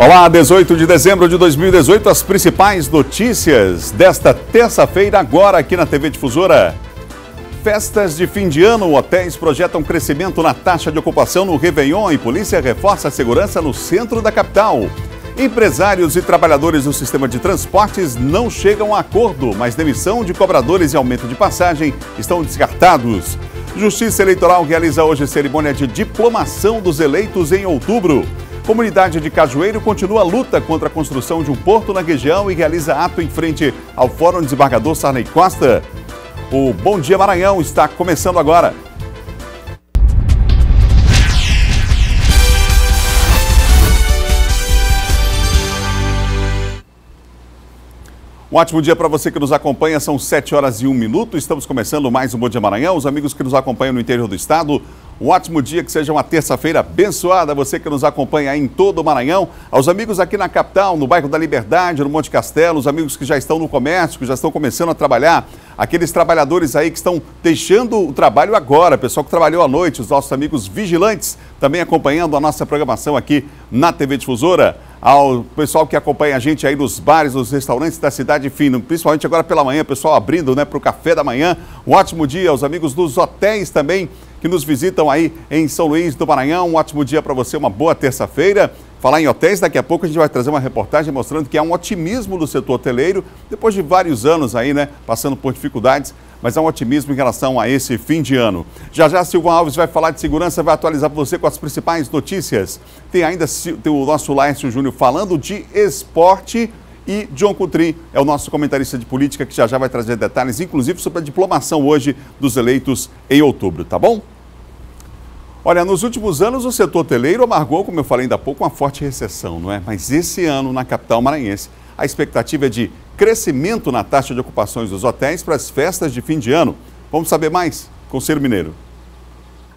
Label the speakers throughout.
Speaker 1: Olá, 18 de dezembro de 2018, as principais notícias desta terça-feira, agora aqui na TV Difusora. Festas de fim de ano, hotéis projetam crescimento na taxa de ocupação no Réveillon e polícia reforça a segurança no centro da capital. Empresários e trabalhadores do sistema de transportes não chegam a acordo, mas demissão de cobradores e aumento de passagem estão descartados. Justiça Eleitoral realiza hoje cerimônia de diplomação dos eleitos em outubro. Comunidade de Cajueiro continua a luta contra a construção de um porto na região e realiza ato em frente ao Fórum Desembargador Sarney Costa. O Bom Dia Maranhão está começando agora. Um ótimo dia para você que nos acompanha, são 7 horas e 1 minuto, estamos começando mais um Bom Dia Maranhão. Os amigos que nos acompanham no interior do estado, um ótimo dia, que seja uma terça-feira abençoada, você que nos acompanha aí em todo o Maranhão, aos amigos aqui na capital, no bairro da Liberdade, no Monte Castelo, os amigos que já estão no comércio, que já estão começando a trabalhar, aqueles trabalhadores aí que estão deixando o trabalho agora, pessoal que trabalhou à noite, os nossos amigos vigilantes também acompanhando a nossa programação aqui na TV Difusora. Ao pessoal que acompanha a gente aí nos bares, nos restaurantes da cidade, enfim, principalmente agora pela manhã, pessoal abrindo, né, para o café da manhã. Um ótimo dia aos amigos dos hotéis também que nos visitam aí em São Luís do Maranhão. Um ótimo dia para você, uma boa terça-feira. Falar em hotéis, daqui a pouco a gente vai trazer uma reportagem mostrando que há um otimismo do setor hoteleiro, depois de vários anos aí, né, passando por dificuldades, mas há um otimismo em relação a esse fim de ano. Já Silvão Alves vai falar de segurança, vai atualizar você com as principais notícias. Tem ainda o nosso Laércio Júnior falando de esporte e John Coutrin é o nosso comentarista de política que já vai trazer detalhes, inclusive sobre a diplomação hoje dos eleitos em outubro, tá bom? Olha, nos últimos anos o setor hoteleiro amargou, como eu falei ainda há pouco, uma forte recessão, não é? Mas esse ano, na capital maranhense, a expectativa é de crescimento na taxa de ocupações dos hotéis para as festas de fim de ano. Vamos saber mais com o Ciro Mineiro.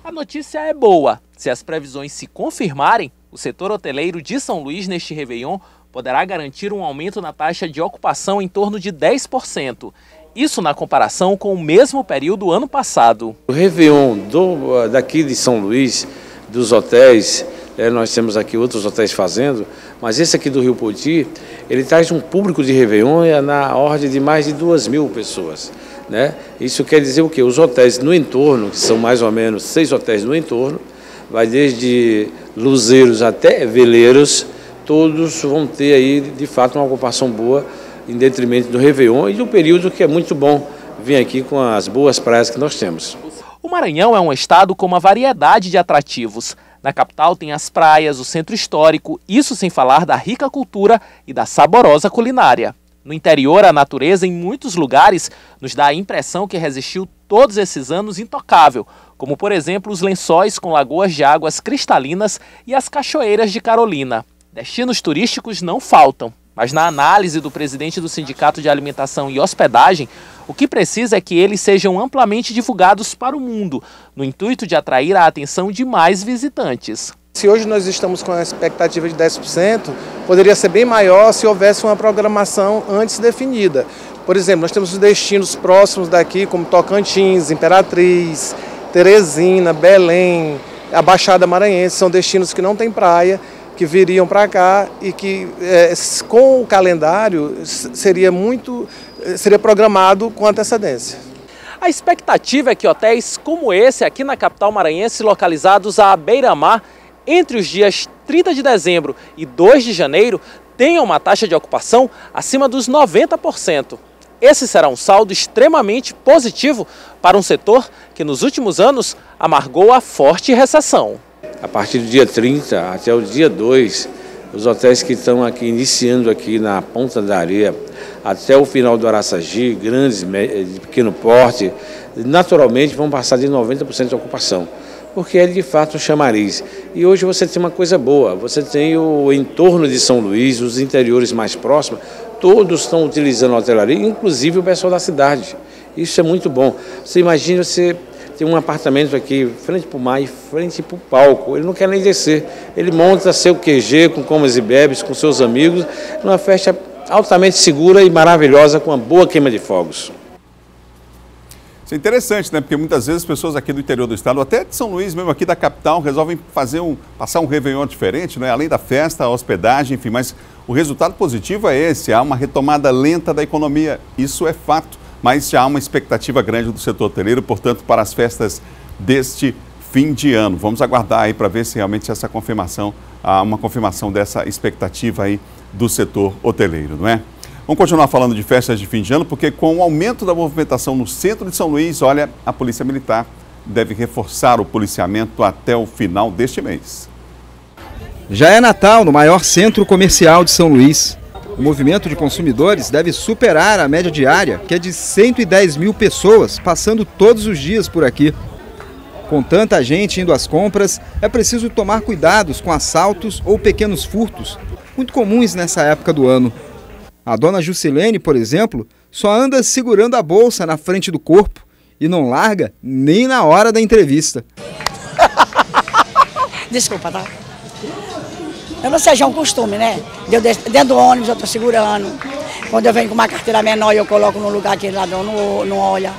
Speaker 2: A notícia é boa. Se as previsões se confirmarem, o setor hoteleiro de São Luís neste Réveillon poderá garantir um aumento na taxa de ocupação em torno de 10%. Isso na comparação com o mesmo período ano passado.
Speaker 3: O Réveillon daqui de São Luís, dos hotéis, nós temos aqui outros hotéis fazendo, mas esse aqui do Rio Poti, ele traz um público de Réveillon na ordem de mais de 2.000 pessoas. Né? Isso quer dizer o quê? Os hotéis no entorno, que são mais ou menos 6 hotéis no entorno, vai desde luzeiros até veleiros, todos vão ter aí de fato uma ocupação boa em detrimento do Réveillon e do período que é muito bom vir aqui com as boas praias que nós temos.
Speaker 2: O Maranhão é um estado com uma variedade de atrativos. Na capital tem as praias, o centro histórico, isso sem falar da rica cultura e da saborosa culinária. No interior, a natureza em muitos lugares nos dá a impressão que resistiu todos esses anos intocável, como por exemplo os lençóis com lagoas de águas cristalinas e as cachoeiras de Carolina. Destinos turísticos não faltam. Mas na análise do presidente do Sindicato de Alimentação e Hospedagem, o que precisa é que eles sejam amplamente divulgados para o mundo, no intuito de atrair a atenção de mais visitantes.
Speaker 4: Se hoje nós estamos com a expectativa de 10%, poderia ser bem maior se houvesse uma programação antes definida. Por exemplo, nós temos os destinos próximos daqui, como Tocantins, Imperatriz, Teresina, Belém, a Baixada Maranhense, são destinos que não têm praia, que viriam para cá e que com o calendário seria programado com antecedência.
Speaker 2: A expectativa é que hotéis como esse aqui na capital maranhense, localizados à beira-mar, entre os dias 30 de dezembro e 2 de janeiro, tenham uma taxa de ocupação acima dos 90%. Esse será um saldo extremamente positivo para um setor que nos últimos anos amargou a forte recessão.
Speaker 3: A partir do dia 30 até o dia 2, os hotéis que estão aqui iniciando aqui na Ponta da Areia, até o final do Araçagi, grandes, de pequeno porte, naturalmente vão passar de 90% de ocupação, porque é de fato um chamariz. E hoje você tem uma coisa boa, você tem o entorno de São Luís, os interiores mais próximos, todos estão utilizando a hotelaria, inclusive o pessoal da cidade. Isso é muito bom. Você imagina, você tem um apartamento aqui, frente para o mar e frente para o palco. Ele não quer nem descer. Ele monta seu QG com comas e bebes, com seus amigos, numa festa altamente segura e maravilhosa, com uma boa queima de fogos.
Speaker 1: Isso é interessante, né? Porque muitas vezes as pessoas aqui do interior do estado, até de São Luís, mesmo aqui da capital, resolvem passar um Réveillon diferente, né? Além da festa, a hospedagem, enfim, mas o resultado positivo é esse, há uma retomada lenta da economia, isso é fato, mas já há uma expectativa grande do setor hoteleiro, portanto, para as festas deste fim de ano. Vamos aguardar aí para ver se realmente essa confirmação, há uma confirmação dessa expectativa aí do setor hoteleiro, não é? Vamos continuar falando de festas de fim de ano, porque com o aumento da movimentação no centro de São Luís, olha, a Polícia Militar deve reforçar o policiamento até o final deste mês.
Speaker 5: Já é Natal no maior centro comercial de São Luís. O movimento de consumidores deve superar a média diária, que é de 110 mil pessoas, passando todos os dias por aqui. Com tanta gente indo às compras, é preciso tomar cuidados com assaltos ou pequenos furtos, muito comuns nessa época do ano. A dona Juscelene, por exemplo, só anda segurando a bolsa na frente do corpo e não larga nem na hora da entrevista.
Speaker 6: Desculpa, tá? Eu não sei, já é um costume, né? Dentro do ônibus eu estou segurando. Quando eu venho com uma carteira menor, eu coloco no lugar que o ladrão não olha.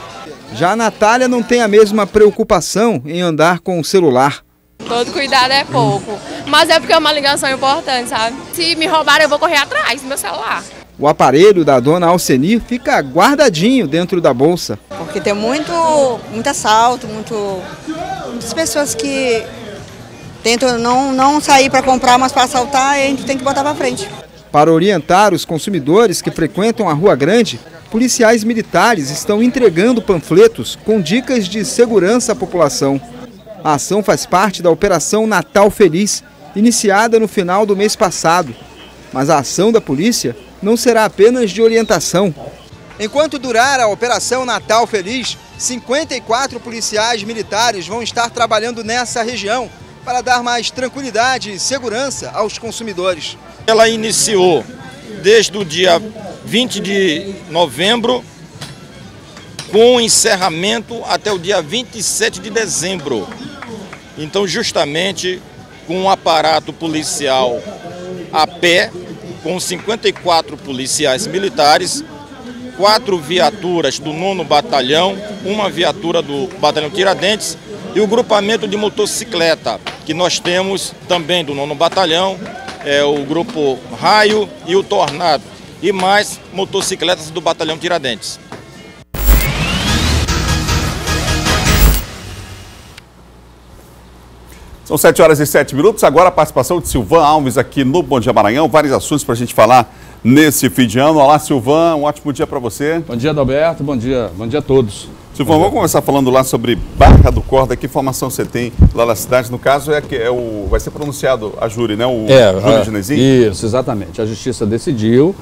Speaker 5: Já a Natália não tem a mesma preocupação em andar com o celular.
Speaker 7: Todo cuidado é pouco, mas é porque é uma ligação importante, sabe? Se me roubarem, eu vou correr atrás do meu celular.
Speaker 5: O aparelho da dona Alcenir fica guardadinho dentro da bolsa.
Speaker 8: Porque tem muito assalto, muitas pessoas que tentam não sair para comprar, mas para assaltar, a gente tem que botar para frente.
Speaker 5: Para orientar os consumidores que frequentam a Rua Grande, policiais militares estão entregando panfletos com dicas de segurança à população. A ação faz parte da Operação Natal Feliz, iniciada no final do mês passado. Mas a ação da polícia não será apenas de orientação. Enquanto durar a Operação Natal Feliz, 54 policiais militares vão estar trabalhando nessa região para dar mais tranquilidade e segurança aos consumidores.
Speaker 9: Ela iniciou desde o dia 20 de novembro, com encerramento até o dia 27 de dezembro. Então, justamente com um aparato policial a pé, com 54 policiais militares, 4 viaturas do 9º Batalhão, uma viatura do Batalhão Tiradentes e o grupamento de motocicleta, que nós temos também do 9º Batalhão, o Grupo Raio e o Tornado, e mais motocicletas do Batalhão Tiradentes.
Speaker 1: São 7h07, agora a participação de Silvan Alves aqui no Bom Dia Maranhão, vários assuntos para a gente falar nesse fim de ano. Olá, Silvan, um ótimo dia para você.
Speaker 10: Bom dia, Adalberto, bom dia a todos.
Speaker 1: Silvan, vamos começar falando lá sobre Barra do Corda, que informação você tem lá na cidade? No caso, vai ser pronunciado a júri, né? O Júlio Ginesim?
Speaker 10: Isso, exatamente. A Justiça decidiu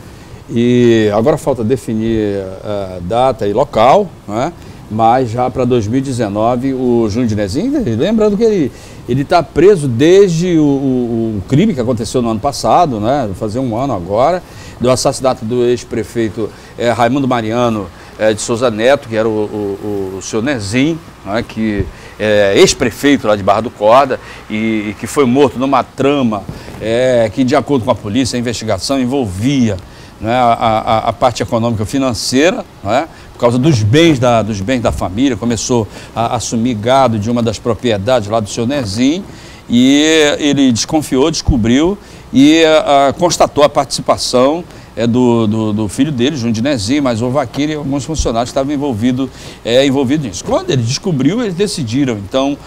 Speaker 10: e agora falta definir a data e local, né? Mas já para 2019 o Júlio Ginesim, lembrando que ele está preso desde o crime que aconteceu no ano passado, né? Vai fazer um ano agora, do assassinato do ex-prefeito Raimundo Mariano de Souza Neto, que era o seu Nezinho, né? Que é ex-prefeito lá de Barra do Corda e que foi morto numa trama que, de acordo com a polícia, a investigação envolvia, né, a parte econômica financeira, né, por causa dos bens da família. Começou a assumir gado de uma das propriedades lá do seu Nezinho e ele desconfiou, descobriu e constatou a participação do filho dele, Júnior de Nezinho, mas o Vaqueiro e alguns funcionários estavam envolvidos nisso. Quando ele descobriu, eles decidiram, então,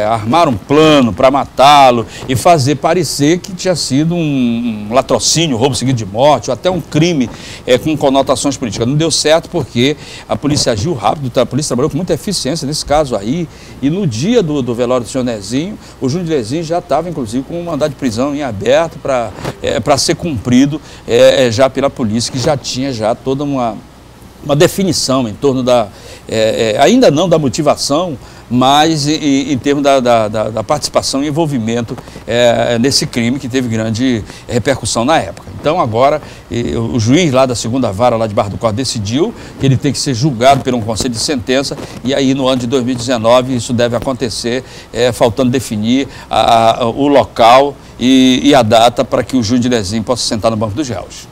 Speaker 10: armar um plano para matá-lo e fazer parecer que tinha sido um latrocínio, roubo seguido de morte, ou até um crime com conotações políticas. Não deu certo porque a polícia agiu rápido, a polícia trabalhou com muita eficiência nesse caso aí, e no dia do velório do senhor Nezinho, o Júnior de Nezinho já estava, inclusive, com um mandado de prisão em aberto para ser cumprido já pela polícia, que já tinha toda uma definição em torno ainda não da motivação, mas em termos da participação e envolvimento nesse crime que teve grande repercussão na época. Então agora o juiz lá da 2ª Vara lá de Barra do Corda decidiu que ele tem que ser julgado por um conselho de sentença e aí no ano de 2019 isso deve acontecer, faltando definir o local e a data para que o Júnior de Nezinho possa sentar no banco dos réus.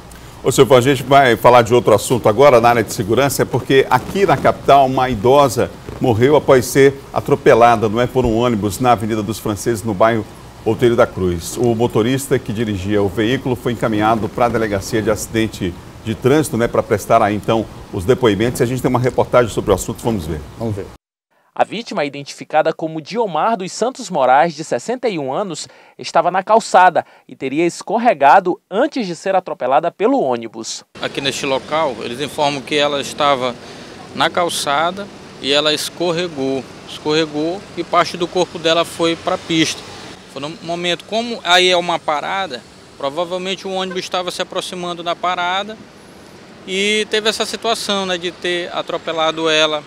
Speaker 1: Ô, Silvão, a gente vai falar de outro assunto agora na área de segurança, é porque aqui na capital uma idosa morreu após ser atropelada, não é, por um ônibus na Avenida dos Franceses, no bairro Outeiro da Cruz. O motorista que dirigia o veículo foi encaminhado para a delegacia de acidente de trânsito, né, para prestar aí então os depoimentos. A gente tem uma reportagem sobre o assunto, vamos ver.
Speaker 10: Vamos ver.
Speaker 2: A vítima, identificada como Diomar dos Santos Moraes, de 61 anos, estava na calçada e teria escorregado antes de ser atropelada pelo ônibus.
Speaker 11: Aqui neste local, eles informam que ela estava na calçada e ela escorregou e parte do corpo dela foi para a pista. Foi no momento, como aí é uma parada, provavelmente o ônibus estava se aproximando da parada e teve essa situação, né, de ter atropelado ela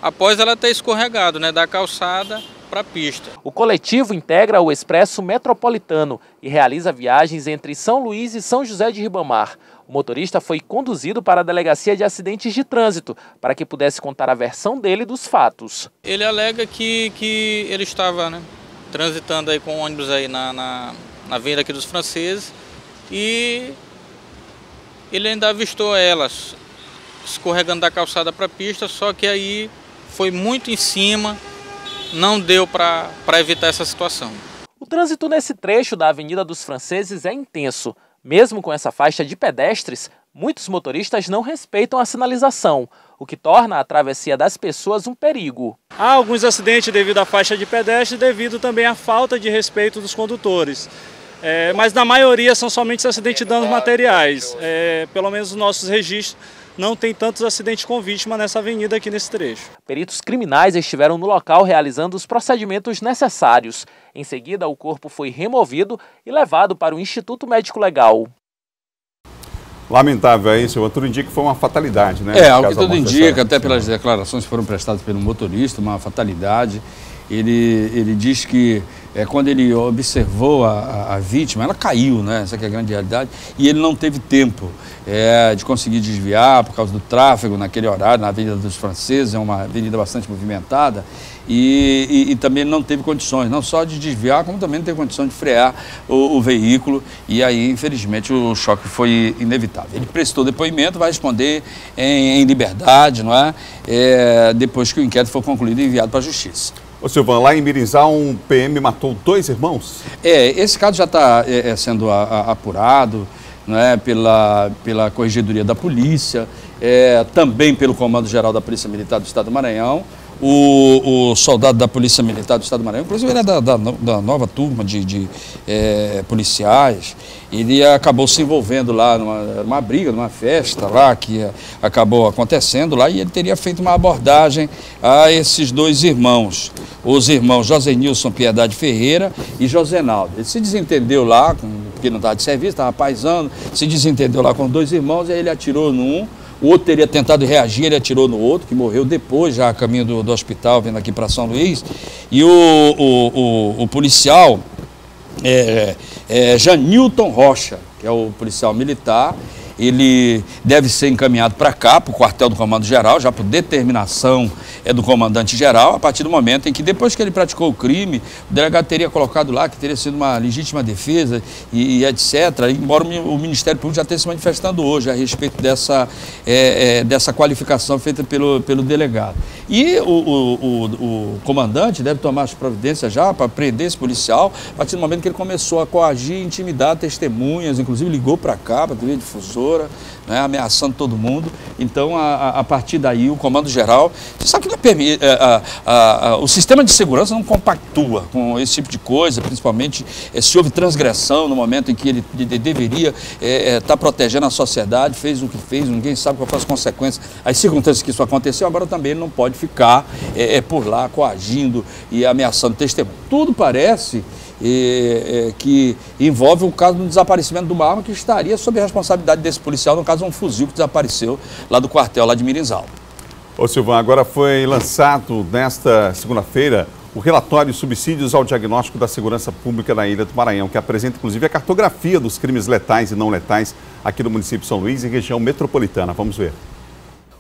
Speaker 11: após ela ter escorregado, né, da calçada para a pista.
Speaker 2: O coletivo integra o Expresso Metropolitano e realiza viagens entre São Luís e São José de Ribamar. O motorista foi conduzido para a Delegacia de Acidentes de Trânsito para que pudesse contar a versão dele dos fatos.
Speaker 11: Ele alega que ele estava, né, transitando aí com o ônibus aí na Avenida aqui dos Franceses e ele ainda avistou elas escorregando da calçada para a pista, só que aí foi muito em cima, não deu para evitar essa situação.
Speaker 2: O trânsito nesse trecho da Avenida dos Franceses é intenso. Mesmo com essa faixa de pedestres, muitos motoristas não respeitam a sinalização, o que torna a travessia das pessoas um perigo.
Speaker 12: Há alguns acidentes devido à faixa de pedestre, devido também à falta de respeito dos condutores. Mas na maioria são somente acidentes de danos materiais. Pelo menos os nossos registros não tem tantos acidentes com vítima nessa avenida aqui nesse trecho.
Speaker 2: Peritos criminais estiveram no local realizando os procedimentos necessários. Em seguida, o corpo foi removido e levado para o Instituto Médico Legal.
Speaker 1: Lamentável, é isso. Tudo indica que foi uma fatalidade, né?
Speaker 10: Ao que tudo indica, até pelas declarações que foram prestadas pelo motorista, uma fatalidade. Ele diz que quando ele observou a vítima, ela caiu, né? Essa que é a grande realidade, e ele não teve tempo de conseguir desviar por causa do tráfego naquele horário, na Avenida dos Franceses, é uma avenida bastante movimentada, e também ele não teve condições, não só de desviar, como também não teve condição de frear o veículo, e aí, infelizmente, o choque foi inevitável. Ele prestou depoimento, vai responder em liberdade, não é? Depois que o inquérito for concluído e enviado para a Justiça.
Speaker 1: Ô Silvão, lá em Mirinzal, um PM matou 2 irmãos?
Speaker 10: Esse caso já está sendo apurado, não é, pela Corregedoria da Polícia, também pelo Comando Geral da Polícia Militar do Estado do Maranhão. O soldado da Polícia Militar do Estado do Maranhão, inclusive ele é da nova turma de policiais, ele acabou se envolvendo lá numa briga, numa festa lá que acabou acontecendo lá, e ele teria feito uma abordagem a esses 2 irmãos, os irmãos Josenilson Piedade Ferreira e Josenaldo. Ele se desentendeu lá, porque não estava de serviço, estava paisando, se desentendeu lá com 2 irmãos, e aí ele atirou num. O outro teria tentado reagir, ele atirou no outro, que morreu depois, já a caminho do hospital, vindo aqui para São Luís. E o policial Janilton Rocha, que é o policial militar, ele deve ser encaminhado para cá, para o quartel do Comando Geral, já por determinação do comandante geral, a partir do momento em que, depois que ele praticou o crime, o delegado teria colocado lá que teria sido uma legítima defesa e etc., embora o Ministério Público já esteja se manifestando hoje a respeito dessa qualificação feita pelo delegado. E o comandante deve tomar as providências já para prender esse policial, a partir do momento que ele começou a coagir e intimidar testemunhas, inclusive ligou para cá, para a TV Difusora, né, ameaçando todo mundo. Então, a partir daí, o Comando Geral, você sabe que não permite, o sistema de segurança não compactua com esse tipo de coisa, principalmente se houve transgressão no momento em que ele deveria estar protegendo a sociedade, fez o que fez, ninguém sabe quais foram as consequências, as circunstâncias que isso aconteceu. Agora também ele não pode ficar por lá coagindo e ameaçando testemunho. Tudo parece que envolve o caso do desaparecimento de uma arma que estaria sob a responsabilidade desse policial, no caso um fuzil que desapareceu lá do quartel, lá de Mirinzal.
Speaker 1: Ô Silvão, agora foi lançado nesta segunda-feira o relatório Subsídios ao Diagnóstico da Segurança Pública na Ilha do Maranhão, que apresenta inclusive a cartografia dos crimes letais e não letais aqui no município de São Luís e região metropolitana. Vamos ver.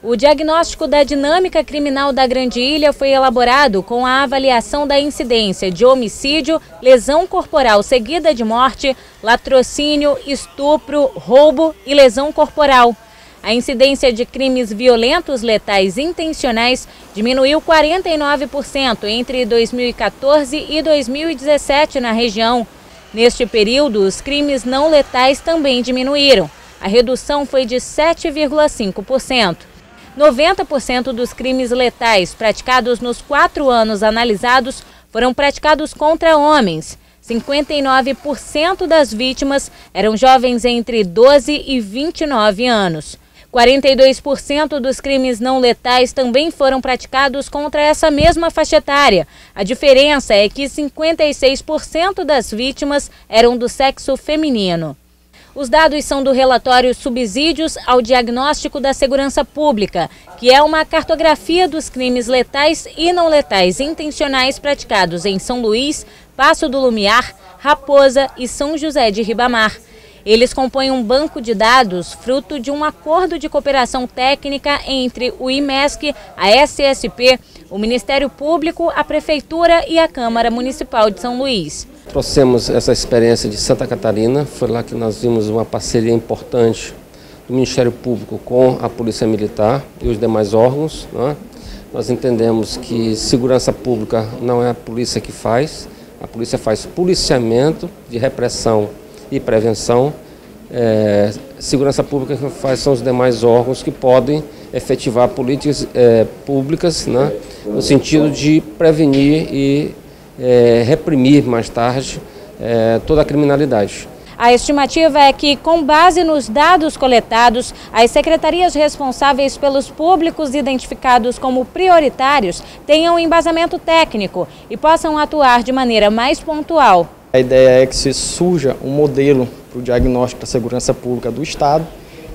Speaker 13: O diagnóstico da dinâmica criminal da Grande Ilha foi elaborado com a avaliação da incidência de homicídio, lesão corporal seguida de morte, latrocínio, estupro, roubo e lesão corporal. A incidência de crimes violentos letais intencionais diminuiu 49% entre 2014 e 2017 na região. Neste período, os crimes não letais também diminuíram. A redução foi de 7,5%. 90% dos crimes letais praticados nos 4 anos analisados foram praticados contra homens. 59% das vítimas eram jovens entre 12 e 29 anos. 42% dos crimes não letais também foram praticados contra essa mesma faixa etária. A diferença é que 56% das vítimas eram do sexo feminino. Os dados são do relatório Subsídios ao Diagnóstico da Segurança Pública, que é uma cartografia dos crimes letais e não letais intencionais praticados em São Luís, Paço do Lumiar, Raposa e São José de Ribamar. Eles compõem um banco de dados fruto de um acordo de cooperação técnica entre o IMESC, a SSP, o Ministério Público, a Prefeitura e a Câmara Municipal de São Luís.
Speaker 14: Trouxemos essa experiência de Santa Catarina, foi lá que nós vimos uma parceria importante do Ministério Público com a Polícia Militar e os demais órgãos, né? Nós entendemos que segurança pública não é a polícia que faz, a polícia faz policiamento de repressão e prevenção. Segurança pública que faz são os demais órgãos que podem efetivar políticas públicas, né? No sentido de prevenir e reprimir mais tarde toda a criminalidade.
Speaker 13: A estimativa é que, com base nos dados coletados, as secretarias responsáveis pelos públicos identificados como prioritários tenham embasamento técnico e possam atuar de maneira mais pontual.
Speaker 15: A ideia é que se surja um modelo para o diagnóstico da segurança pública do Estado,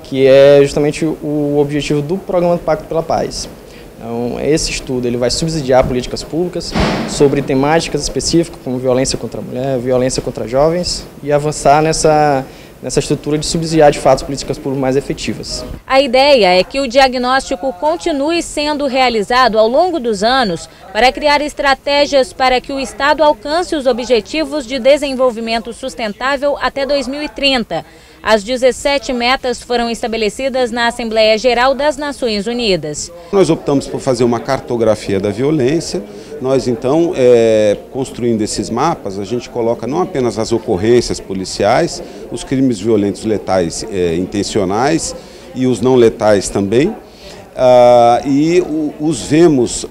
Speaker 15: que é justamente o objetivo do Programa do Pacto pela Paz. Então, esse estudo ele vai subsidiar políticas públicas sobre temáticas específicas como violência contra a mulher, violência contra jovens e avançar nessa estrutura de subsidiar de fato políticas públicas mais efetivas.
Speaker 13: A ideia é que o diagnóstico continue sendo realizado ao longo dos anos para criar estratégias para que o Estado alcance os objetivos de desenvolvimento sustentável até 2030. As 17 metas foram estabelecidas na Assembleia Geral das Nações Unidas.
Speaker 16: Nós optamos por fazer uma cartografia da violência. Nós, então, construindo esses mapas, a gente coloca não apenas as ocorrências policiais, os crimes violentos letais intencionais e os não letais também, e os vemos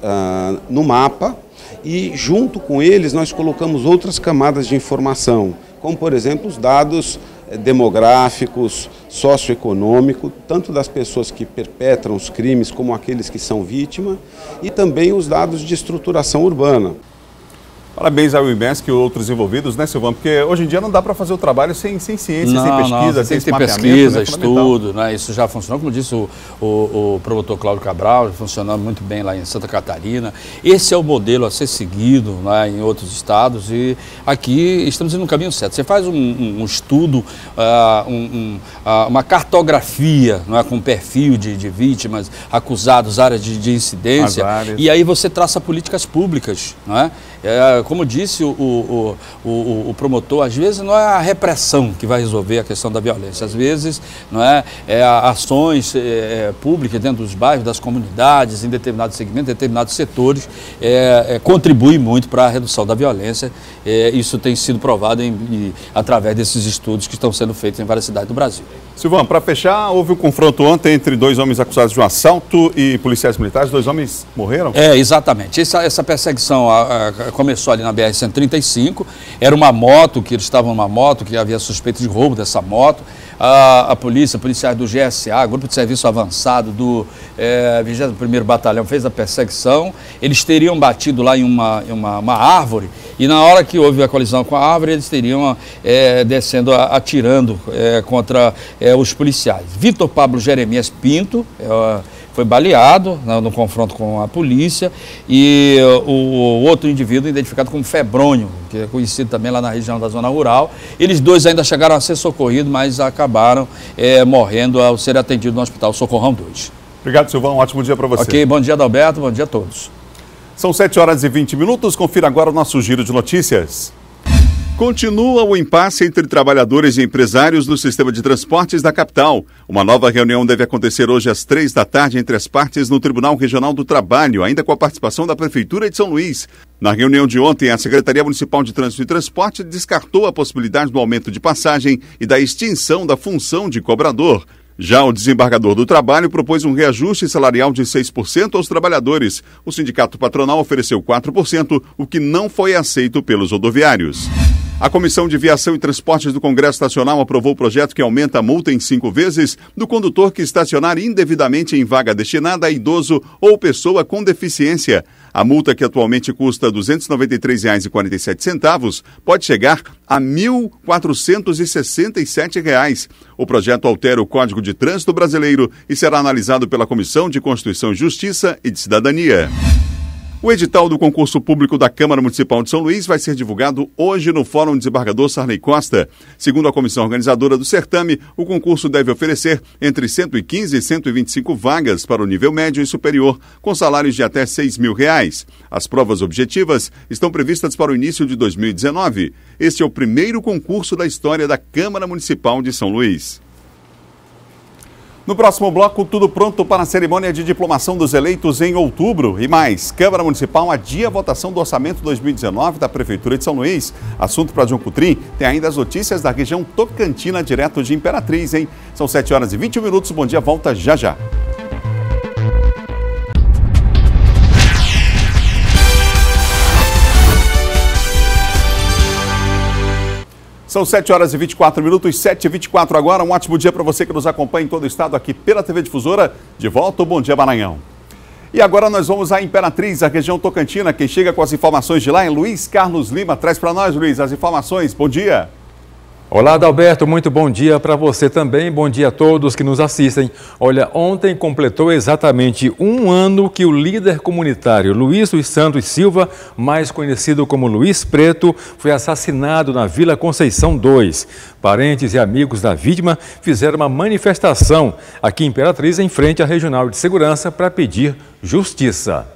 Speaker 16: no mapa e, junto com eles, nós colocamos outras camadas de informação, como, por exemplo, os dados demográficos, socioeconômico, tanto das pessoas que perpetram os crimes como aqueles que são vítimas, e também os dados de estruturação urbana.
Speaker 1: Parabéns ao IMESC e outros envolvidos, né, Silvão? Porque hoje em dia não dá para fazer o trabalho sem ciência, sem pesquisa, sem
Speaker 10: tem pesquisa, estudo, né? Isso já funcionou, como disse o promotor Cláudio Cabral, funcionando muito bem lá em Santa Catarina. Esse é o modelo a ser seguido, né, em outros estados, e aqui estamos indo no caminho certo. Você faz um estudo, uma cartografia, não é, com perfil de vítimas, acusados, áreas de incidência, e aí você traça políticas públicas, não é? Como disse o promotor, às vezes não é a repressão que vai resolver a questão da violência, às vezes não é ações públicas dentro dos bairros, das comunidades, em determinados segmentos, determinados setores, contribuem muito para a redução da violência. Isso tem sido provado através desses estudos que estão sendo feitos em várias cidades do Brasil.
Speaker 1: Silvão, para fechar, houve um confronto ontem entre 2 homens acusados de um assalto e policiais militares. 2 homens morreram?
Speaker 10: Exatamente. Essa perseguição começou ali na BR-135. Era uma moto, que eles estavam numa moto, que havia suspeita de roubo dessa moto. A policiais do GSA, Grupo de Serviço Avançado do 21º Batalhão, fez a perseguição. Eles teriam batido lá em uma árvore, e na hora que houve a colisão com a árvore, eles teriam descendo, atirando contra os policiais. Vitor Pablo Jeremias Pinto foi baleado no confronto com a polícia, e o outro indivíduo identificado como Febrônio, que é conhecido também lá na região da zona rural. Eles 2 ainda chegaram a ser socorridos, mas acabaram morrendo ao ser atendidos no Hospital Socorrão 2.
Speaker 1: Obrigado, Silvão. Um ótimo dia para você.
Speaker 10: Ok, bom dia, Adalberto. Bom dia a todos.
Speaker 1: São 7h20. Confira agora o nosso giro de notícias. Continua o impasse entre trabalhadores e empresários no sistema de transportes da capital. Uma nova reunião deve acontecer hoje às 15h entre as partes no Tribunal Regional do Trabalho, ainda com a participação da Prefeitura de São Luís. Na reunião de ontem, a Secretaria Municipal de Trânsito e Transporte descartou a possibilidade do aumento de passagem e da extinção da função de cobrador. Já o desembargador do Trabalho propôs um reajuste salarial de 6% aos trabalhadores. O sindicato patronal ofereceu 4%, o que não foi aceito pelos rodoviários. A Comissão de Viação e Transportes do Congresso Nacional aprovou o projeto que aumenta a multa em 5 vezes do condutor que estacionar indevidamente em vaga destinada a idoso ou pessoa com deficiência. A multa, que atualmente custa R$ 293,47, pode chegar a R$ 1.467. O projeto altera o Código de Trânsito Brasileiro e será analisado pela Comissão de Constituição e Justiça e de Cidadania. O edital do concurso público da Câmara Municipal de São Luís vai ser divulgado hoje no Fórum Desembargador Sarney Costa. Segundo a comissão organizadora do certame, o concurso deve oferecer entre 115 e 125 vagas para o nível médio e superior, com salários de até R$ 6.000. As provas objetivas estão previstas para o início de 2019. Este é o primeiro concurso da história da Câmara Municipal de São Luís. No próximo bloco, tudo pronto para a cerimônia de diplomação dos eleitos em outubro. E mais, Câmara Municipal adia a votação do orçamento 2019 da Prefeitura de São Luís. Assunto para João Coutrin. Tem ainda as notícias da região Tocantina, direto de Imperatriz, hein? São 7h21. Bom dia, volta já já. São 7h24, 7h24 agora. Um ótimo dia para você que nos acompanha em todo o estado aqui pela TV Difusora. De volta, o Bom Dia Maranhão. E agora nós vamos à Imperatriz, a região Tocantina. Quem chega com as informações de lá é Luiz Carlos Lima. Traz para nós, Luiz, as informações. Bom dia.
Speaker 17: Olá, Adalberto, muito bom dia para você também, bom dia a todos que nos assistem. Olha, ontem completou exatamente um ano que o líder comunitário Luiz dos Santos Silva, mais conhecido como Luiz Preto, foi assassinado na Vila Conceição 2. Parentes e amigos da vítima fizeram uma manifestação aqui em Imperatriz, em frente à Regional de Segurança, para pedir justiça.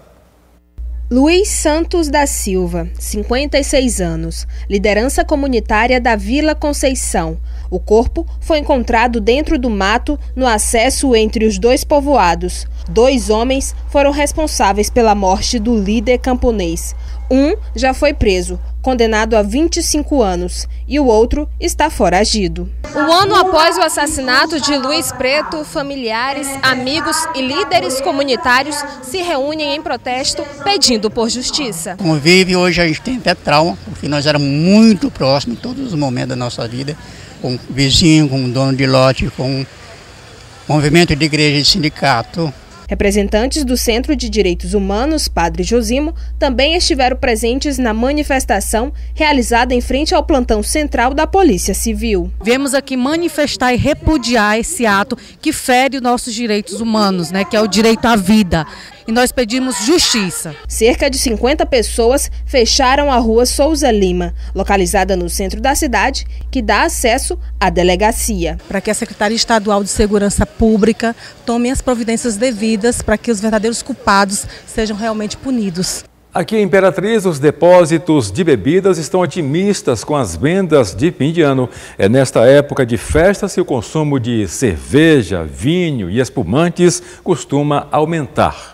Speaker 18: Luiz Santos da Silva, 56 anos, liderança comunitária da Vila Conceição. O corpo foi encontrado dentro do mato no acesso entre os dois povoados. 2 homens foram responsáveis pela morte do líder camponês. Um já foi preso, condenado a 25 anos, e o outro está foragido. Um ano após o assassinato de Luiz Preto, familiares, amigos e líderes comunitários se reúnem em protesto pedindo por justiça.
Speaker 19: Convive hoje a gente tem até trauma, porque nós éramos muito próximos em todos os momentos da nossa vida, com vizinho, com dono de lote, com movimento de igreja e sindicato.
Speaker 18: Representantes do Centro de Direitos Humanos, Padre Josimo, também estiveram presentes na manifestação realizada em frente ao plantão central da Polícia Civil.
Speaker 20: Viemos aqui manifestar e repudiar esse ato que fere os nossos direitos humanos, que é o direito à vida. E nós pedimos justiça.
Speaker 18: Cerca de 50 pessoas fecharam a rua Souza Lima, localizada no centro da cidade, que dá acesso à delegacia.
Speaker 20: Para que a Secretaria Estadual de Segurança Pública tome as providências devidas para que os verdadeiros culpados sejam realmente punidos.
Speaker 17: Aqui em Imperatriz, os depósitos de bebidas estão otimistas com as vendas de fim de ano. É nesta época de festas que o consumo de cerveja, vinho e espumantes costuma aumentar.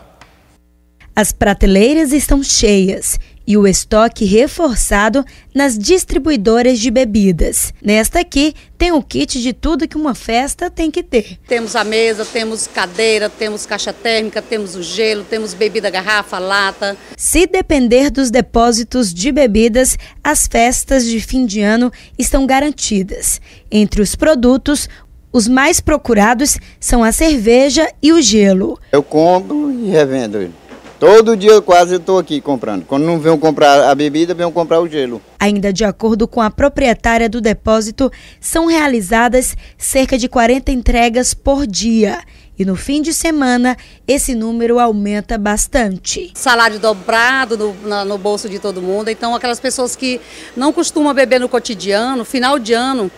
Speaker 21: As prateleiras estão cheias e o estoque reforçado nas distribuidoras de bebidas. Nesta aqui tem o kit de tudo que uma festa tem que ter.
Speaker 22: Temos a mesa, temos cadeira, temos caixa térmica, temos o gelo, temos bebida garrafa, lata.
Speaker 21: Se depender dos depósitos de bebidas, as festas de fim de ano estão garantidas. Entre os produtos, os mais procurados são a cerveja e o gelo.
Speaker 23: Eu compro e revendo. Todo dia quase eu estou aqui comprando. Quando não venho comprar a bebida, venho comprar o gelo.
Speaker 21: Ainda de acordo com a proprietária do depósito, são realizadas cerca de 40 entregas por dia. E no fim de semana, esse número aumenta bastante.
Speaker 22: Salário dobrado no bolso de todo mundo. Então, aquelas pessoas que não costumam beber no cotidiano, final de ano,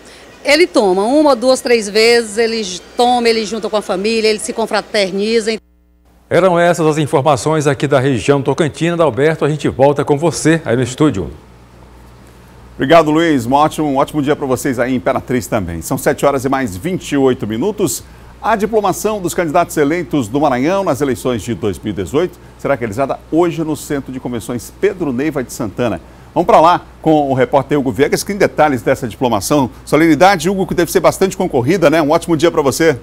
Speaker 22: ele toma 1, 2, 3 vezes, ele toma, ele junta com a família, ele se confraterniza.
Speaker 17: Eram essas as informações aqui da região Tocantina. Adalberto, a gente volta com você aí no estúdio.
Speaker 1: Obrigado, Luiz. Um ótimo dia para vocês aí em Imperatriz também. São 7 horas e mais 28 minutos. A diplomação dos candidatos eleitos do Maranhão nas eleições de 2018 será realizada hoje no Centro de Convenções Pedro Neiva de Santana. Vamos para lá com o repórter Hugo Viegas, que tem detalhes dessa diplomação. Solenidade, Hugo, que deve ser bastante concorrida, né? Um ótimo dia para você.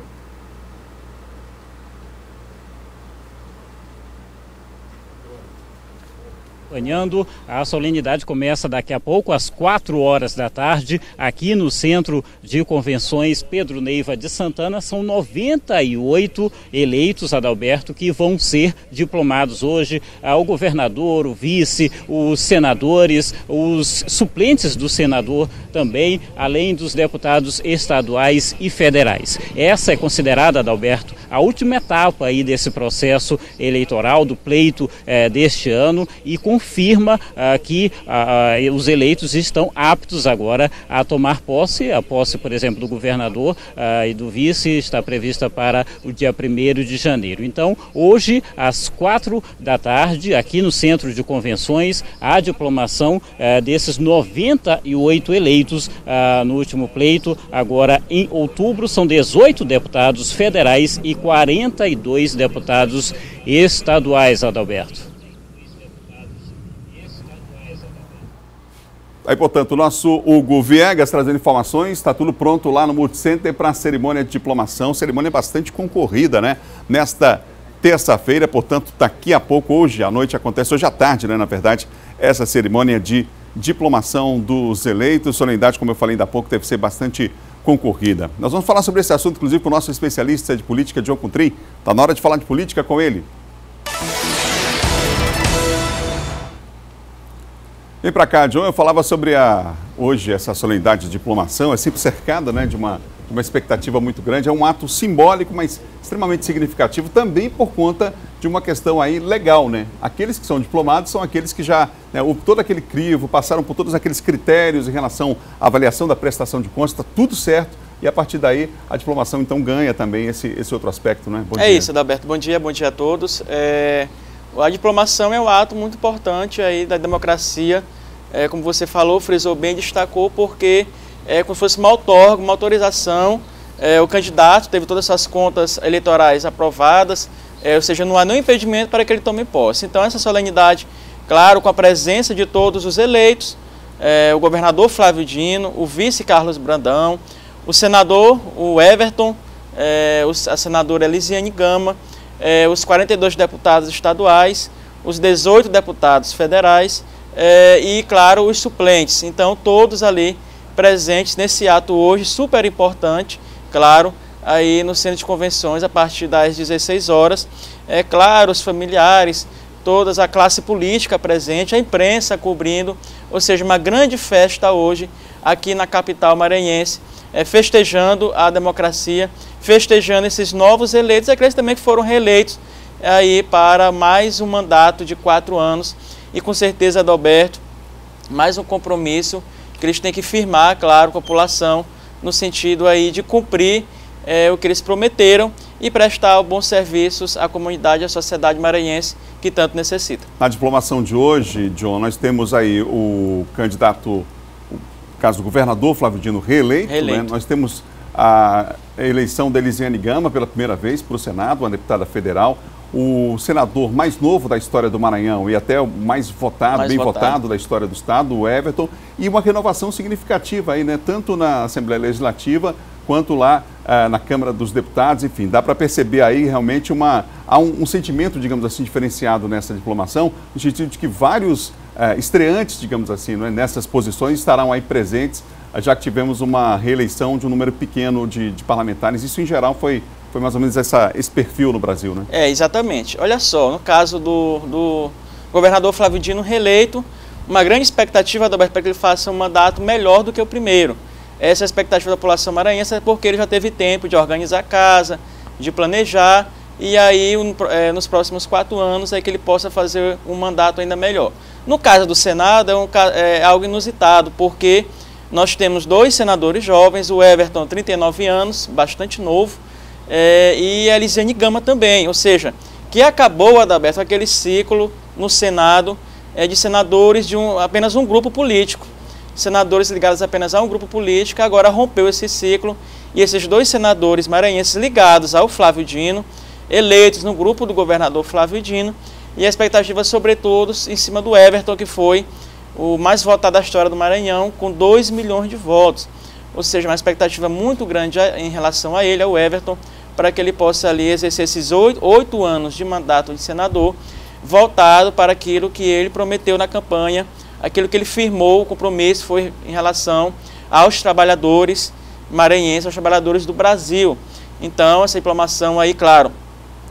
Speaker 3: A solenidade começa daqui a pouco, às 4 horas da tarde, aqui no Centro de Convenções Pedro Neiva de Santana. São 98 eleitos, Adalberto, que vão ser diplomados hoje. O governador, o vice, os senadores, os suplentes do senador também, além dos deputados estaduais e federais. Essa é considerada, Adalberto, a última etapa aí desse processo eleitoral, do pleito deste ano, e confirma que os eleitos estão aptos agora a tomar posse. A posse, por exemplo, do governador e do vice está prevista para o dia 1º de janeiro. Então, hoje, às 4 da tarde, aqui no Centro de Convenções, a diplomação desses 98 eleitos no último pleito. Agora, em outubro, são 18 deputados federais e 42 deputados estaduais, Adalberto.
Speaker 1: Aí, portanto, o nosso Hugo Viegas trazendo informações, está tudo pronto lá no Multicenter para a cerimônia de diplomação, cerimônia bastante concorrida, né? Nesta terça-feira, portanto, daqui a pouco, hoje à noite, acontece hoje à tarde, né, na verdade, essa cerimônia de diplomação dos eleitos. Solenidade, como eu falei ainda há pouco, deve ser bastante concorrida. Nós vamos falar sobre esse assunto, inclusive, com o nosso especialista de política, John Coutrin. Está na hora de falar de política com ele. Vem para cá, John. Eu falava sobre hoje essa solenidade de diplomação, é sempre cercada, né, de uma expectativa muito grande. É um ato simbólico, mas extremamente significativo também por conta de uma questão aí legal, né? Aqueles que são diplomados são aqueles que já, né, todo aquele crivo, passaram por todos aqueles critérios em relação à avaliação da prestação de contas, está tudo certo. E a partir daí a diplomação então ganha também esse outro aspecto, né? Bom dia.
Speaker 4: É isso, Adalberto. Bom dia a todos. A diplomação é um ato muito importante aí da democracia, como você falou, frisou bem, destacou, porque é como se fosse uma outorga, uma autorização. O candidato teve todas as contas eleitorais aprovadas, ou seja, não há nenhum impedimento para que ele tome posse. Então essa solenidade, claro, com a presença de todos os eleitos, o governador Flávio Dino, o vice Carlos Brandão, o senador, o Everton, a senadora Elisiane Gama, os 42 deputados estaduais, os 18 deputados federais e, claro, os suplentes. Então, todos ali presentes nesse ato hoje, super importante, claro, aí no Centro de Convenções, a partir das 16 horas. Claro, os familiares, toda a classe política presente, a imprensa cobrindo, ou seja, uma grande festa hoje aqui na capital maranhense, festejando a democracia, festejando esses novos eleitos, aqueles também que foram reeleitos aí para mais um mandato de 4 anos. E com certeza, Adalberto, mais um compromisso que eles têm que firmar, claro, com a população, no sentido aí de cumprir o que eles prometeram e prestar bons serviços à comunidade, à sociedade maranhense que tanto necessita. Na diplomação de hoje, John, nós temos aí o candidato, no caso do governador Flávio Dino, reeleito. Né? Nós temos a eleição da Elisiane Gama pela primeira vez para o Senado, uma deputada federal. O senador mais novo da história do Maranhão e até o mais votado, bem votado da história do Estado, o Everton. E uma renovação significativa aí, né? Tanto na Assembleia Legislativa quanto lá na Câmara dos Deputados. Enfim, dá para perceber aí realmente há um sentimento, digamos assim, diferenciado nessa diplomação, no sentido de que vários estreantes, digamos assim, né, nessas posições estarão aí presentes, já que tivemos uma reeleição de um número pequeno de parlamentares. Isso, em geral, foi mais ou menos esse perfil no Brasil, né? Exatamente. Olha só, no caso do governador Flávio Dino reeleito, uma grande expectativa para que ele faça um mandato melhor do que o primeiro. Essa é a expectativa da população maranhense, porque ele já teve tempo de organizar a casa, de planejar, e aí nos próximos 4 anos é que ele possa fazer um mandato ainda melhor. No caso do Senado, é algo inusitado, porque nós temos 2 senadores jovens, o Everton, 39 anos, bastante novo, e a Elisiane Gama também, ou seja, que acabou, Adalberto, aquele ciclo no Senado de senadores de apenas um grupo político. Senadores ligados apenas a um grupo político, agora rompeu esse ciclo e esses 2 senadores maranhenses ligados ao Flávio Dino, eleitos no grupo do governador Flávio Dino, e a expectativa, sobretudo, em cima do Everton, que foi o mais votado da história do Maranhão, com 2 milhões de votos. Ou seja, uma expectativa muito grande em relação a ele, ao Everton, para que ele possa ali exercer esses 8 anos de mandato de senador, voltado para aquilo que ele prometeu na campanha, aquilo que ele firmou, o compromisso foi em relação aos trabalhadores maranhenses, aos trabalhadores do Brasil. Então, essa diplomação aí, claro,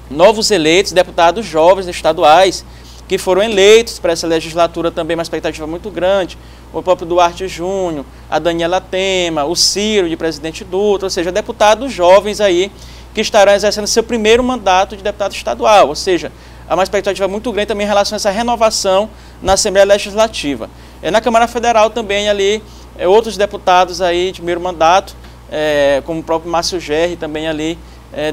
Speaker 4: novos eleitos, deputados jovens estaduais, que foram eleitos para essa legislatura também, uma expectativa muito grande, o próprio Duarte Júnior, a Daniela Tema, o Ciro de presidente Dutra, ou seja, deputados jovens aí que estarão exercendo seu primeiro mandato de deputado estadual, ou seja, há uma expectativa muito grande também em relação a essa renovação na Assembleia Legislativa. Na Câmara Federal também ali, outros deputados aí de primeiro mandato, como o próprio Márcio Gerri também ali,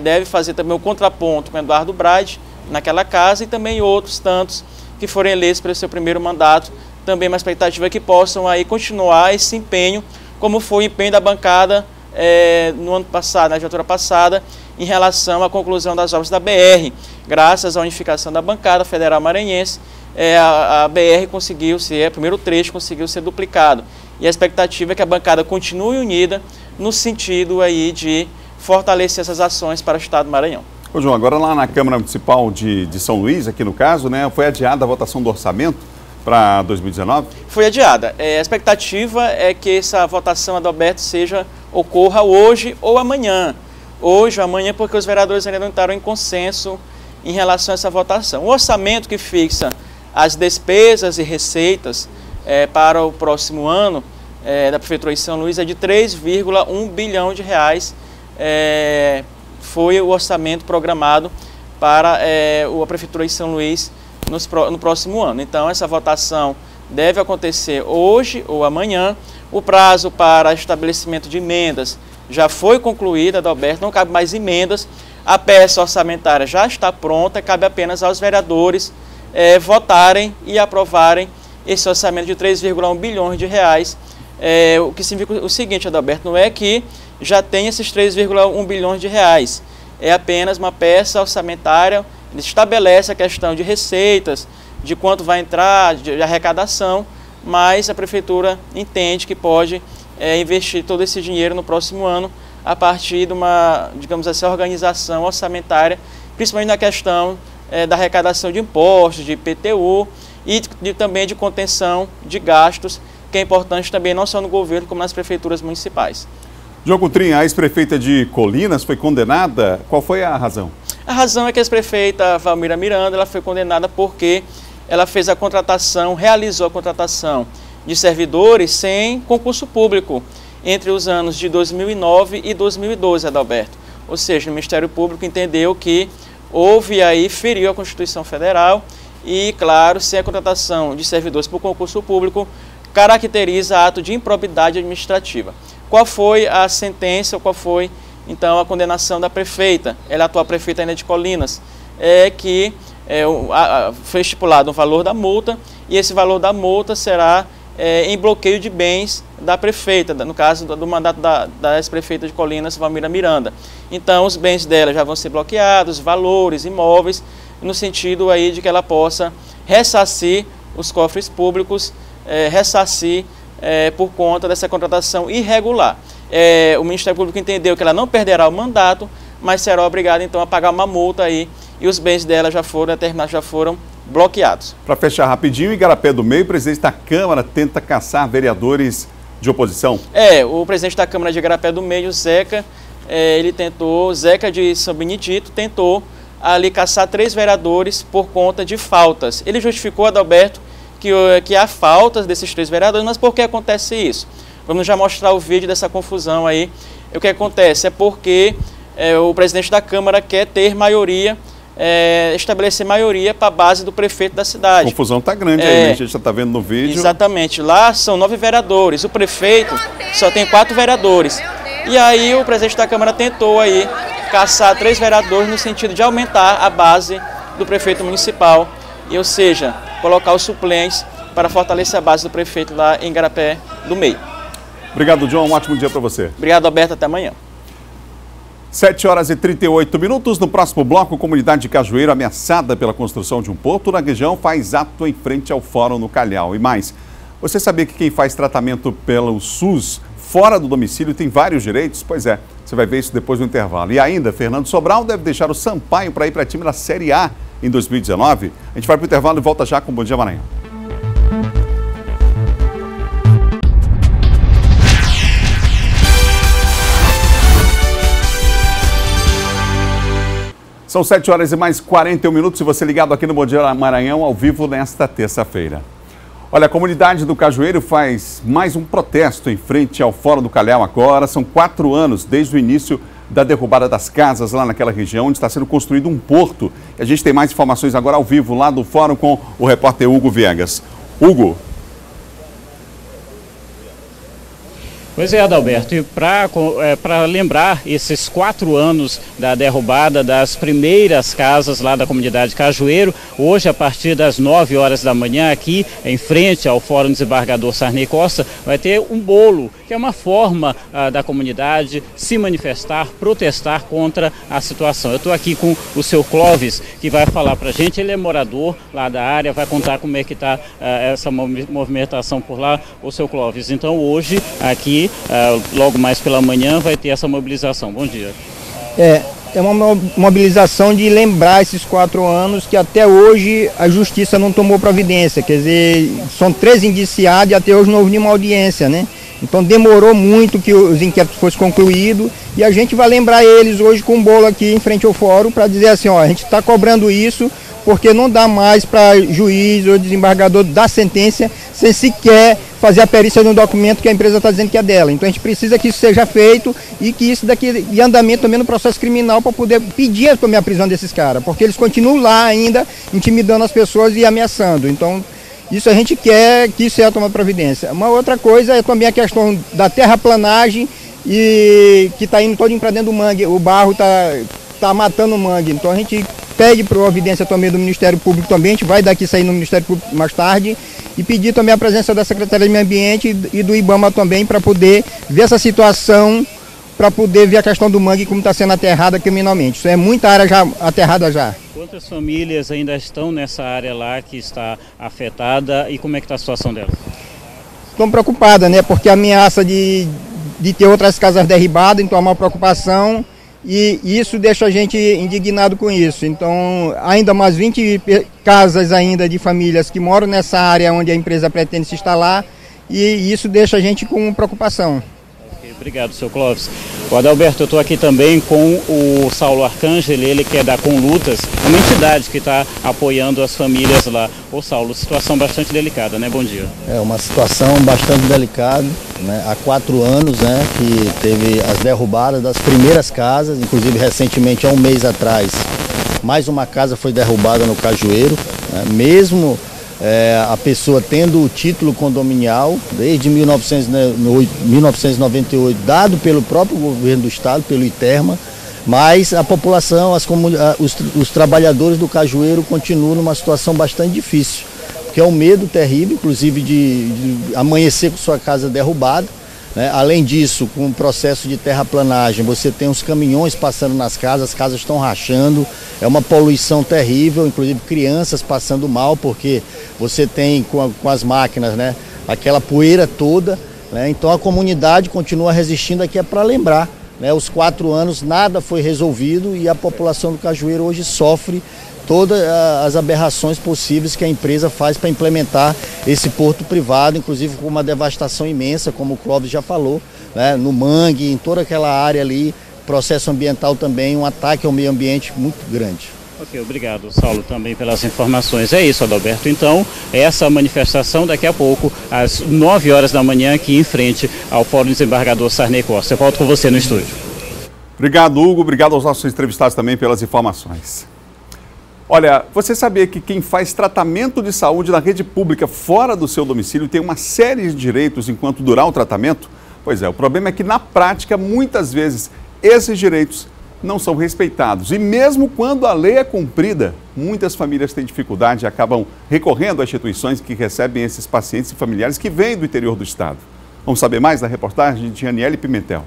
Speaker 4: deve fazer também o contraponto com Eduardo Braide naquela casa e também outros tantos que forem eleitos pelo seu primeiro mandato, também uma expectativa que possam aí continuar esse empenho, como foi o empenho da bancada no ano passado, na legislatura passada, em relação à conclusão das obras da BR. Graças à unificação da bancada federal maranhense, a BR conseguiu ser, o primeiro trecho conseguiu ser duplicado. E a expectativa é que a bancada continue unida no sentido aí de fortalecer essas ações para o Estado do Maranhão.
Speaker 1: Ô João, agora lá na Câmara Municipal de São Luís, aqui no caso, né, foi adiada a votação do orçamento para 2019?
Speaker 4: Foi adiada. A expectativa é que essa votação, Adalberto, ocorra hoje ou amanhã. Hoje ou amanhã, porque os vereadores ainda não entraram em consenso em relação a essa votação. O orçamento que fixa as despesas e receitas para o próximo ano da Prefeitura de São Luís é de 3,1 bilhão de reais. Foi o orçamento programado para a Prefeitura de São Luís no próximo ano. Então, essa votação deve acontecer hoje ou amanhã. O prazo para estabelecimento de emendas já foi concluído, Adalberto, não cabe mais emendas. A peça orçamentária já está pronta, cabe apenas aos vereadores votarem e aprovarem esse orçamento de 3,1 bilhões de reais. O que significa o seguinte, Adalberto, não é que já tem esses 3,1 bilhões de reais. É apenas uma peça orçamentária, estabelece a questão de receitas, de quanto vai entrar, de arrecadação, mas a Prefeitura entende que pode investir todo esse dinheiro no próximo ano a partir de uma, digamos assim, organização orçamentária, principalmente na questão da arrecadação de impostos, de IPTU e também de contenção de gastos, que é importante também não só no governo, como nas prefeituras municipais.
Speaker 1: João Coutrinho, a ex-prefeita de Colinas foi condenada. Qual foi a razão?
Speaker 4: A razão é que a ex-prefeita Valmira Miranda ela foi condenada porque ela fez a contratação, realizou a contratação de servidores sem concurso público entre os anos de 2009 e 2012, Adalberto. Ou seja, o Ministério Público entendeu que houve aí, feriu a Constituição Federal e, claro, sem a contratação de servidores por concurso público, caracteriza ato de improbidade administrativa. Qual foi a sentença, qual foi, então, a condenação da prefeita? Ela é a atual prefeita ainda de Colinas, foi estipulado o valor da multa e esse valor da multa será em bloqueio de bens da prefeita, no caso do mandato da ex-prefeita de Colinas, Valmira Miranda. Então, os bens dela já vão ser bloqueados, valores, imóveis, no sentido aí de que ela possa ressarcir os cofres públicos, por conta dessa contratação irregular. O Ministério Público entendeu que ela não perderá o mandato, mas será obrigada então a pagar uma multa aí e os bens dela já foram determinados, já foram bloqueados.
Speaker 1: Para fechar rapidinho, Igarapé do Meio, o presidente da Câmara tenta caçar vereadores de oposição.
Speaker 4: O presidente da Câmara de Igarapé do Meio, Zeca, Zeca de São Benedito, tentou ali caçar 3 vereadores por conta de faltas. Ele justificou, Adalberto, que há faltas desses 3 vereadores, mas por que acontece isso? Vamos já mostrar o vídeo dessa confusão aí. O que acontece é porque o presidente da Câmara quer ter maioria, estabelecer maioria para a base do prefeito da cidade.
Speaker 1: A confusão está grande aí, a gente já está vendo no vídeo.
Speaker 4: Exatamente, lá são 9 vereadores, o prefeito só tem 4 vereadores. E aí o presidente da Câmara tentou aí caçar 3 vereadores no sentido de aumentar a base do prefeito municipal, e, ou seja, colocar os suplentes para fortalecer a base do prefeito lá em Igarapé do Meio.
Speaker 1: Obrigado, John. Um ótimo dia para você.
Speaker 4: Obrigado, Alberto. Até amanhã.
Speaker 1: 7 horas e 38 minutos. No próximo bloco, comunidade de Cajueiro ameaçada pela construção de um porto na região faz ato em frente ao Fórum no Calhau. E mais, você sabia que quem faz tratamento pelo SUS fora do domicílio tem vários direitos? Pois é, você vai ver isso depois do intervalo. E ainda, Fernando Sobral deve deixar o Sampaio para ir para time da Série A em 2019. A gente vai para o intervalo e volta já com o Bom Dia Maranhão. São 7 horas e mais 41 minutos e você ligado aqui no Bom Dia Maranhão, ao vivo nesta terça-feira. Olha, a comunidade do Cajueiro faz mais um protesto em frente ao Fórum do Calhau agora. São 4 anos desde o início da derrubada das casas lá naquela região, onde está sendo construído um porto. E a gente tem mais informações agora ao vivo lá do Fórum com o repórter Hugo Viegas. Hugo.
Speaker 3: Pois é, Adalberto, e para lembrar esses 4 anos da derrubada das primeiras casas lá da comunidade Cajueiro, hoje a partir das 9 horas da manhã aqui em frente ao Fórum Desembargador Sarney Costa vai ter um bolo, que é uma forma da comunidade se manifestar, protestar contra a situação. Eu estou aqui com o seu Clóvis, que vai falar para a gente, ele é morador lá da área, vai contar como é que está essa movimentação por lá, o seu Clóvis. Então hoje aqui, logo mais pela manhã, vai ter essa mobilização. Bom dia.
Speaker 6: É uma mobilização de lembrar esses 4 anos que até hoje a justiça não tomou providência, quer dizer, são 3 indiciados e até hoje não houve nenhuma audiência, né? Então demorou muito que os inquéritos fossem concluídos e a gente vai lembrar eles hoje com um bolo aqui em frente ao fórum para dizer assim, ó, a gente está cobrando isso porque não dá mais para juiz ou desembargador dar sentença sem sequer fazer a perícia no documento que a empresa está dizendo que é dela. Então a gente precisa que isso seja feito e que isso daqui em andamento também no processo criminal para poder pedir a prisão desses caras, porque eles continuam lá ainda intimidando as pessoas e ameaçando. Então isso a gente quer que isso seja tomado providência. Uma outra coisa é também a questão da terraplanagem e que está indo todo para dentro do mangue. O barro está matando o mangue. Então a gente pede providência também do Ministério Público também, a gente vai daqui sair no Ministério Público mais tarde e pedir também a presença da Secretaria de Meio Ambiente e do IBAMA também para poder ver essa situação, para poder ver a questão do mangue como está sendo aterrada criminalmente. Isso é muita área já aterrada já.
Speaker 3: Quantas famílias ainda estão nessa área lá que está afetada e como é que está a situação delas?
Speaker 6: Estão preocupadas, né? Porque a ameaça de ter outras casas derribadas, então há uma preocupação. E isso deixa a gente indignado com isso. Então, ainda mais 20 casas ainda de famílias que moram nessa área onde a empresa pretende se instalar, e isso deixa a gente com preocupação.
Speaker 3: Obrigado, seu Clóvis. O Adalberto, eu estou aqui também com o Saulo Arcângelo, ele que é da Conlutas, uma entidade que está apoiando as famílias lá. Ô Saulo, situação bastante delicada, né? Bom dia.
Speaker 7: É uma situação bastante delicada, né? Há 4 anos, né, que teve as derrubadas das primeiras casas, inclusive recentemente, há um mês atrás, mais uma casa foi derrubada no Cajueiro, né? Mesmo a pessoa tendo o título condominial desde 1998, dado pelo próprio governo do estado, pelo ITERMA, mas a população, os trabalhadores do Cajueiro continuam numa situação bastante difícil, porque é um medo terrível, inclusive de amanhecer com sua casa derrubada, né? Além disso, com o processo de terraplanagem, você tem os caminhões passando nas casas, as casas estão rachando, é uma poluição terrível, inclusive crianças passando mal, porque você tem com as máquinas, né, aquela poeira toda, né? Então a comunidade continua resistindo. Aqui é para lembrar, né, os 4 anos nada foi resolvido e a população do Cajueiro hoje sofre todas as aberrações possíveis que a empresa faz para implementar esse porto privado, inclusive com uma devastação imensa, como o Clóvis já falou, né, no mangue, em toda aquela área ali, processo ambiental também, um ataque ao meio ambiente muito grande.
Speaker 3: Ok, obrigado, Saulo, também pelas informações. É isso, Adalberto. Então, essa manifestação daqui a pouco, às 9 horas da manhã, aqui em frente ao Fórum Desembargador Sarney Costa. Eu volto com você no estúdio.
Speaker 1: Obrigado, Hugo. Obrigado aos nossos entrevistados também pelas informações. Olha, você sabia que quem faz tratamento de saúde na rede pública fora do seu domicílio tem uma série de direitos enquanto durar o tratamento? Pois é, o problema é que na prática, muitas vezes, esses direitos não são respeitados. E mesmo quando a lei é cumprida, muitas famílias têm dificuldade e acabam recorrendo a instituições que recebem esses pacientes e familiares que vêm do interior do estado. Vamos saber mais da reportagem de Aniele Pimentel.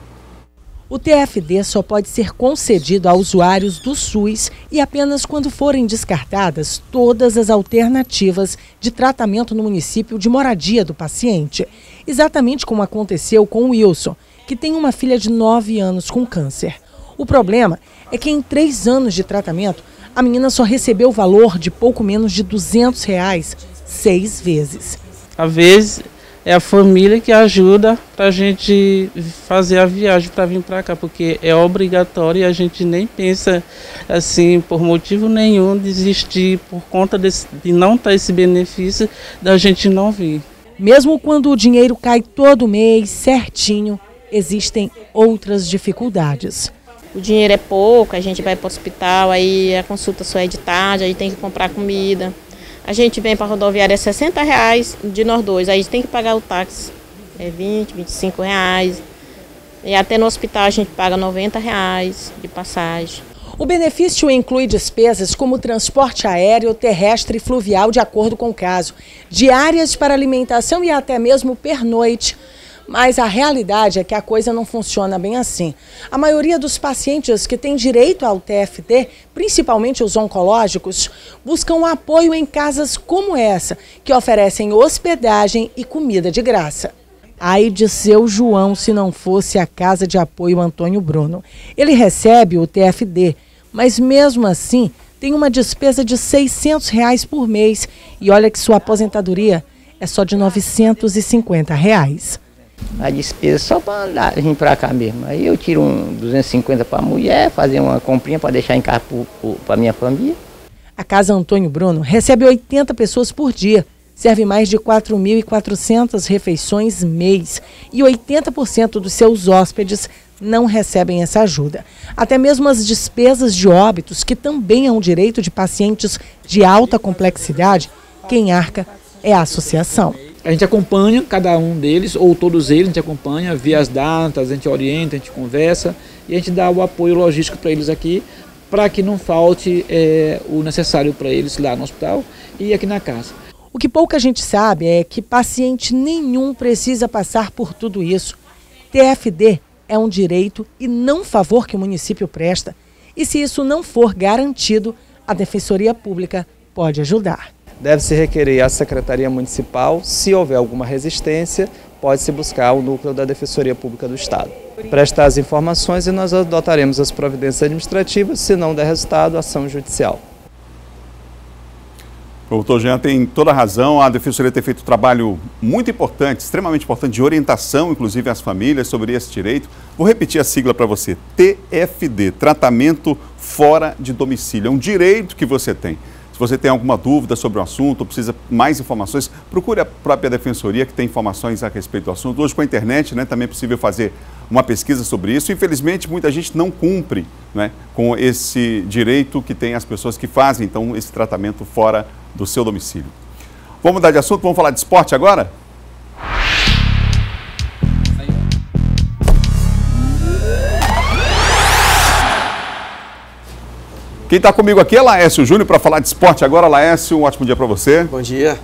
Speaker 5: O TFD só pode ser concedido a usuários do SUS e apenas quando forem descartadas todas as alternativas de tratamento no município de moradia do paciente. Exatamente como aconteceu com o Wilson, que tem uma filha de 9 anos com câncer. O problema é que em 3 anos de tratamento, a menina só recebeu o valor de pouco menos de R$200 6 vezes.
Speaker 8: Às vezes é a família que ajuda para a gente fazer a viagem para vir para cá, porque é obrigatório e a gente nem pensa assim, por motivo nenhum, desistir por conta de não ter esse benefício da gente não vir.
Speaker 5: Mesmo quando o dinheiro cai todo mês, certinho, existem outras dificuldades.
Speaker 9: O dinheiro é pouco, a gente vai para o hospital, aí a consulta só é de tarde, aí tem que comprar comida. A gente vem para a rodoviária, é R$60 de nós dois, aí a gente tem que pagar o táxi, é R$20, R$25. E até no hospital a gente paga R$90 de passagem.
Speaker 5: O benefício inclui despesas como transporte aéreo, terrestre e fluvial, de acordo com o caso, diárias para alimentação e até mesmo pernoite. Mas a realidade é que a coisa não funciona bem assim. A maioria dos pacientes que têm direito ao TFD, principalmente os oncológicos, buscam apoio em casas como essa, que oferecem hospedagem e comida de graça. Ai de seu João se não fosse a Casa de Apoio Antônio Bruno. Ele recebe o TFD, mas mesmo assim tem uma despesa de R$600 por mês. E olha que sua aposentadoria é só de R$950.
Speaker 24: A despesa só para vir para cá mesmo. Aí eu tiro 250 para a mulher, fazer uma comprinha para deixar em casa para minha família.
Speaker 5: A Casa Antônio Bruno recebe 80 pessoas por dia, serve mais de 4.400 refeições mês e 80% dos seus hóspedes não recebem essa ajuda. Até mesmo as despesas de óbitos, que também é um direito de pacientes de alta complexidade, quem arca é a associação.
Speaker 25: A gente acompanha cada um deles, ou todos eles, a gente acompanha, via as datas, a gente orienta, a gente conversa e a gente dá o apoio logístico para eles aqui, para que não falte o necessário para eles lá no hospital e aqui na casa.
Speaker 5: O que pouca gente sabe é que paciente nenhum precisa passar por tudo isso. TFD é um direito e não favor que o município presta. E se isso não for garantido, a Defensoria Pública pode ajudar.
Speaker 15: Deve-se requerer à Secretaria Municipal, se houver alguma resistência, pode-se buscar o núcleo da Defensoria Pública do Estado. Prestar as informações e nós adotaremos as providências administrativas, se não der resultado, ação judicial.
Speaker 1: O doutor Jean tem toda a razão, a Defensoria tem feito um trabalho muito importante, extremamente importante, de orientação, inclusive às famílias, sobre esse direito. Vou repetir a sigla para você, TFD, Tratamento Fora de Domicílio, é um direito que você tem. Se você tem alguma dúvida sobre o assunto, ou precisa mais informações, procure a própria Defensoria, que tem informações a respeito do assunto. Hoje, com a internet, também é possível fazer uma pesquisa sobre isso. Infelizmente, muita gente não cumpre com esse direito que tem as pessoas que fazem, então, esse tratamento fora do seu domicílio. Vamos mudar de assunto? Vamos falar de esporte agora? Quem está comigo aqui é Laércio Júnior para falar de esporte agora. Laércio, um ótimo dia para você.
Speaker 26: Bom dia.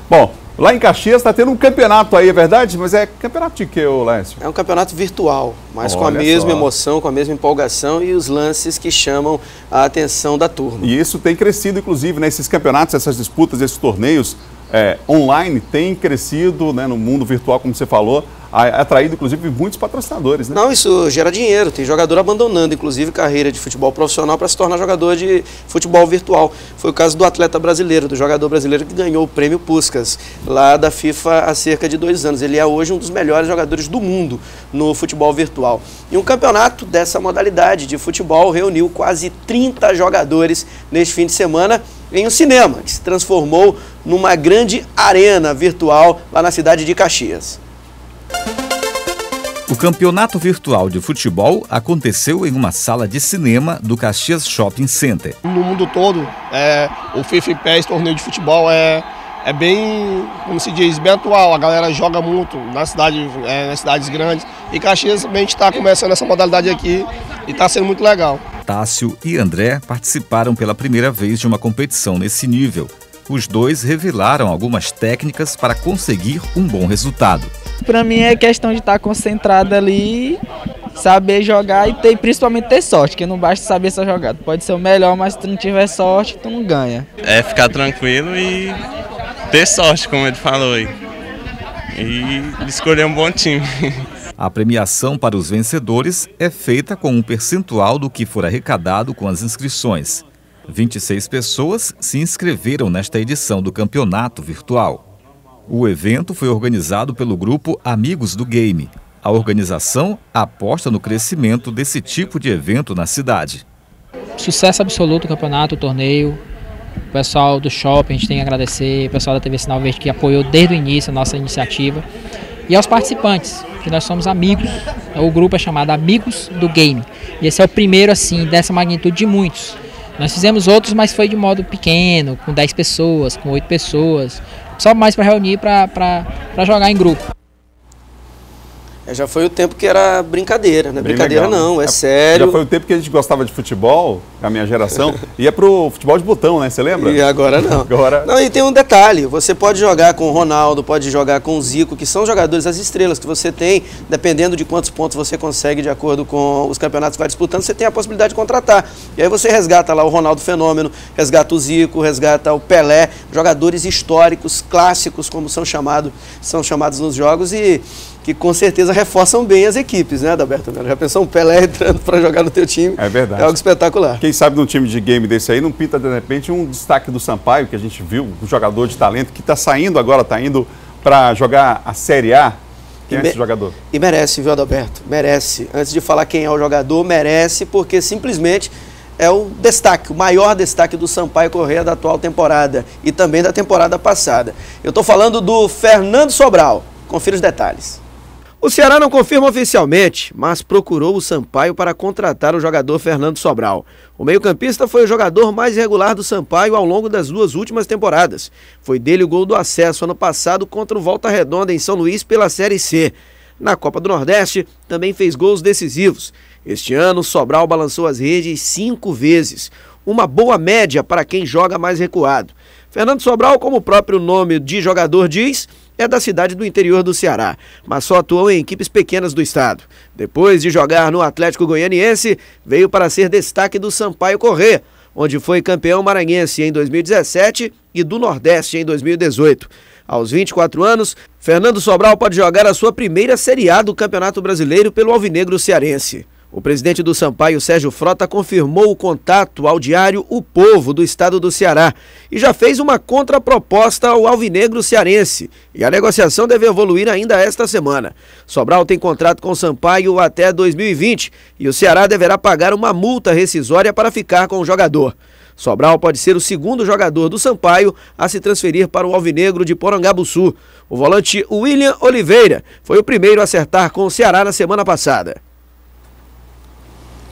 Speaker 1: Bom, lá em Caxias está tendo um campeonato aí, é verdade? Mas é campeonato de quê, Laércio?
Speaker 26: É um campeonato virtual, mas com a mesma emoção, com a mesma empolgação e os lances que chamam a atenção da turma.
Speaker 1: E isso tem crescido, inclusive, esses campeonatos, essas disputas, esses torneios online têm crescido no mundo virtual, como você falou, atraído, inclusive, muitos patrocinadores,
Speaker 26: Não, isso gera dinheiro. Tem jogador abandonando, inclusive, carreira de futebol profissional para se tornar jogador de futebol virtual. Foi o caso do atleta brasileiro, do jogador brasileiro que ganhou o prêmio Puskás, lá da FIFA há cerca de 2 anos. Ele é hoje um dos melhores jogadores do mundo no futebol virtual. E um campeonato dessa modalidade de futebol reuniu quase 30 jogadores neste fim de semana em um cinema, que se transformou numa grande arena virtual lá na cidade de Caxias.
Speaker 27: O campeonato virtual de futebol aconteceu em uma sala de cinema do Caxias Shopping Center.
Speaker 28: No mundo todo, o FIFA PES, torneio de futebol, é
Speaker 2: é bem, como se diz, bem atual. A galera joga muito nas cidades grandes. E Caxias também está começando essa modalidade aqui e está sendo muito legal.
Speaker 27: Tássio e André participaram pela primeira vez de uma competição nesse nível. Os dois revelaram algumas técnicas para conseguir um bom resultado.
Speaker 10: Para mim é questão de estar concentrado ali, saber jogar e principalmente ter sorte, porque não basta saber essa jogada. Pode ser o melhor, mas se tu não tiver sorte, tu não ganha.
Speaker 11: É ficar tranquilo e ter sorte, como ele falou aí. E escolher um bom time.
Speaker 27: A premiação para os vencedores é feita com um percentual do que for arrecadado com as inscrições. 26 pessoas se inscreveram nesta edição do campeonato virtual. O evento foi organizado pelo grupo Amigos do Game. A organização aposta no crescimento desse tipo de evento na cidade.
Speaker 12: Sucesso absoluto o campeonato, o torneio. O pessoal do shopping, a gente tem que agradecer, o pessoal da TV Sinal Verde que apoiou desde o início a nossa iniciativa. E aos participantes, que nós somos amigos, o grupo é chamado Amigos do Game. E esse é o primeiro, assim, dessa magnitude de muitos. Nós fizemos outros, mas foi de modo pequeno, com 10 pessoas, com 8 pessoas, só mais para reunir, para jogar em grupo.
Speaker 26: Já foi o tempo que era brincadeira, não é brincadeira
Speaker 1: legal,
Speaker 26: não, é sério.
Speaker 1: Já foi o tempo que a gente gostava de futebol, a minha geração, ia pro futebol de botão, né? Você lembra?
Speaker 26: E agora não.
Speaker 1: Agora...
Speaker 26: Não, e tem um detalhe, você pode jogar com o Ronaldo, pode jogar com o Zico, que são jogadores, as estrelas que você tem, dependendo de quantos pontos você consegue de acordo com os campeonatos que vai disputando, você tem a possibilidade de contratar. E aí você resgata lá o Ronaldo Fenômeno, resgata o Zico, resgata o Pelé, jogadores históricos, clássicos, como são chamados nos jogos e que com certeza reforçam bem as equipes, né, Adalberto? Já pensou um Pelé entrando para jogar no teu time?
Speaker 1: É verdade.
Speaker 26: É algo espetacular.
Speaker 1: Quem sabe num time de game desse aí não pinta de repente um destaque do Sampaio, que a gente viu, um jogador de talento que está saindo agora, está indo para jogar a Série A. Quem é esse jogador?
Speaker 26: E merece, viu, Adalberto? Merece. Antes de falar quem é o jogador, merece, porque simplesmente é o destaque, o maior destaque do Sampaio Corrêa da atual temporada e também da temporada passada. Eu estou falando do Fernando Sobral. Confira os detalhes. O Ceará não confirma oficialmente, mas procurou o Sampaio para contratar o jogador Fernando Sobral. O meio-campista foi o jogador mais regular do Sampaio ao longo das 2 últimas temporadas. Foi dele o gol do acesso ano passado contra o Volta Redonda em São Luís pela Série C. Na Copa do Nordeste, também fez gols decisivos. Este ano, Sobral balançou as redes 5 vezes. Uma boa média para quem joga mais recuado. Fernando Sobral, como o próprio nome de jogador diz, é da cidade do interior do Ceará, mas só atuou em equipes pequenas do estado. Depois de jogar no Atlético Goianiense, veio para ser destaque do Sampaio Corrêa, onde foi campeão maranhense em 2017 e do Nordeste em 2018. Aos 24 anos, Fernando Sobral pode jogar a sua primeira Série A do Campeonato Brasileiro pelo Alvinegro Cearense. O presidente do Sampaio, Sérgio Frota, confirmou o contato ao diário O Povo do estado do Ceará e já fez uma contraproposta ao Alvinegro Cearense. E a negociação deve evoluir ainda esta semana. Sobral tem contrato com o Sampaio até 2020 e o Ceará deverá pagar uma multa rescisória para ficar com o jogador. Sobral pode ser o segundo jogador do Sampaio a se transferir para o Alvinegro de Porangabuçu. O volante William Oliveira foi o primeiro a acertar com o Ceará na semana passada.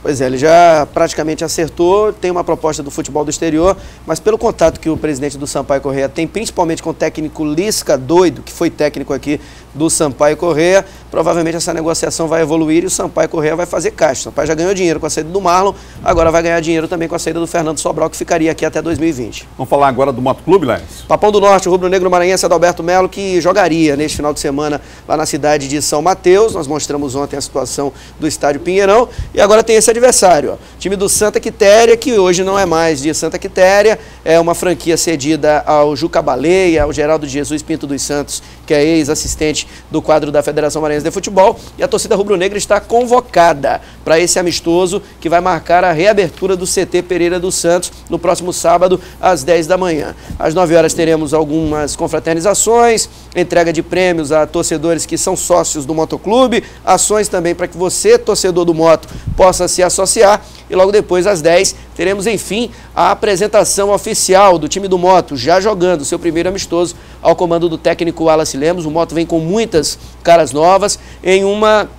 Speaker 26: Pois é, ele já praticamente acertou, tem uma proposta do futebol do exterior, mas pelo contato que o presidente do Sampaio Corrêa tem, principalmente com o técnico Lisca Doido, que foi técnico aqui do Sampaio Corrêa, provavelmente essa negociação vai evoluir e o Sampaio Corrêa vai fazer caixa. O Sampaio já ganhou dinheiro com a saída do Marlon, agora vai ganhar dinheiro também com a saída do Fernando Sobral, que ficaria aqui até 2020.
Speaker 1: Vamos falar agora do Motoclube, Léo?
Speaker 26: Papão do Norte, o rubro-negro maranhense Adalberto Melo, que jogaria neste final de semana lá na cidade de São Mateus. Nós mostramos ontem a situação do estádio Pinheirão e agora tem esse adversário, ó. Time do Santa Quitéria, que hoje não é mais de Santa Quitéria, é uma franquia cedida ao Juca Baleia, ao Geraldo de Jesus Pinto dos Santos, que é ex-assistente do quadro da Federação Maranhense de Futebol, e a torcida rubro-negra está convocada para esse amistoso que vai marcar a reabertura do CT Pereira dos Santos no próximo sábado, às 10 da manhã. Às 9 horas teremos algumas confraternizações, entrega de prêmios a torcedores que são sócios do Motoclube, ações também para que você, torcedor do Moto, possa se associar, e logo depois, às 10, teremos, enfim, a apresentação oficial do time do Moto, já jogando seu primeiro amistoso ao comando do técnico Wallace Lemos. O Moto vem com muitas caras novas em uma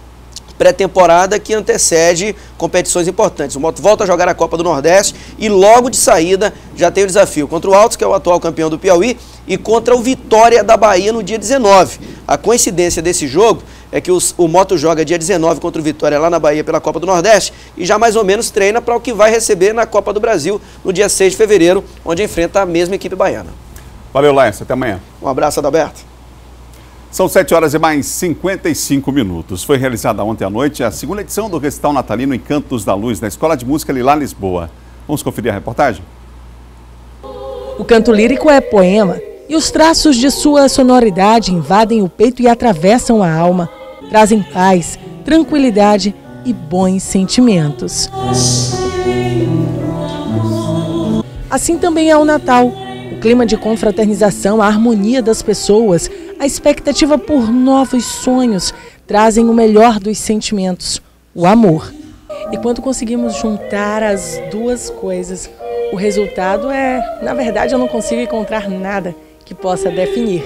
Speaker 26: pré-temporada que antecede competições importantes. O Moto volta a jogar a Copa do Nordeste e logo de saída já tem o desafio contra o Altos, que é o atual campeão do Piauí, e contra o Vitória da Bahia no dia 19. A coincidência desse jogo é que o Moto joga dia 19 contra o Vitória lá na Bahia pela Copa do Nordeste e já mais ou menos treina para o que vai receber na Copa do Brasil no dia 6 de fevereiro, onde enfrenta a mesma equipe baiana.
Speaker 1: Valeu, Laércio. Até amanhã.
Speaker 26: Um abraço, Adalberto.
Speaker 1: São 7 horas e mais 55 minutos. Foi realizada ontem à noite a segunda edição do Recital Natalino Encantos da Luz, na Escola de Música Lilá Lisboa. Vamos conferir a reportagem?
Speaker 5: O canto lírico é poema e os traços de sua sonoridade invadem o peito e atravessam a alma. Trazem paz, tranquilidade e bons sentimentos. Assim também é o Natal. O clima de confraternização, a harmonia das pessoas, a expectativa por novos sonhos trazem o melhor dos sentimentos, o amor. E quando conseguimos juntar as duas coisas, o resultado é, na verdade, eu não consigo encontrar nada que possa definir.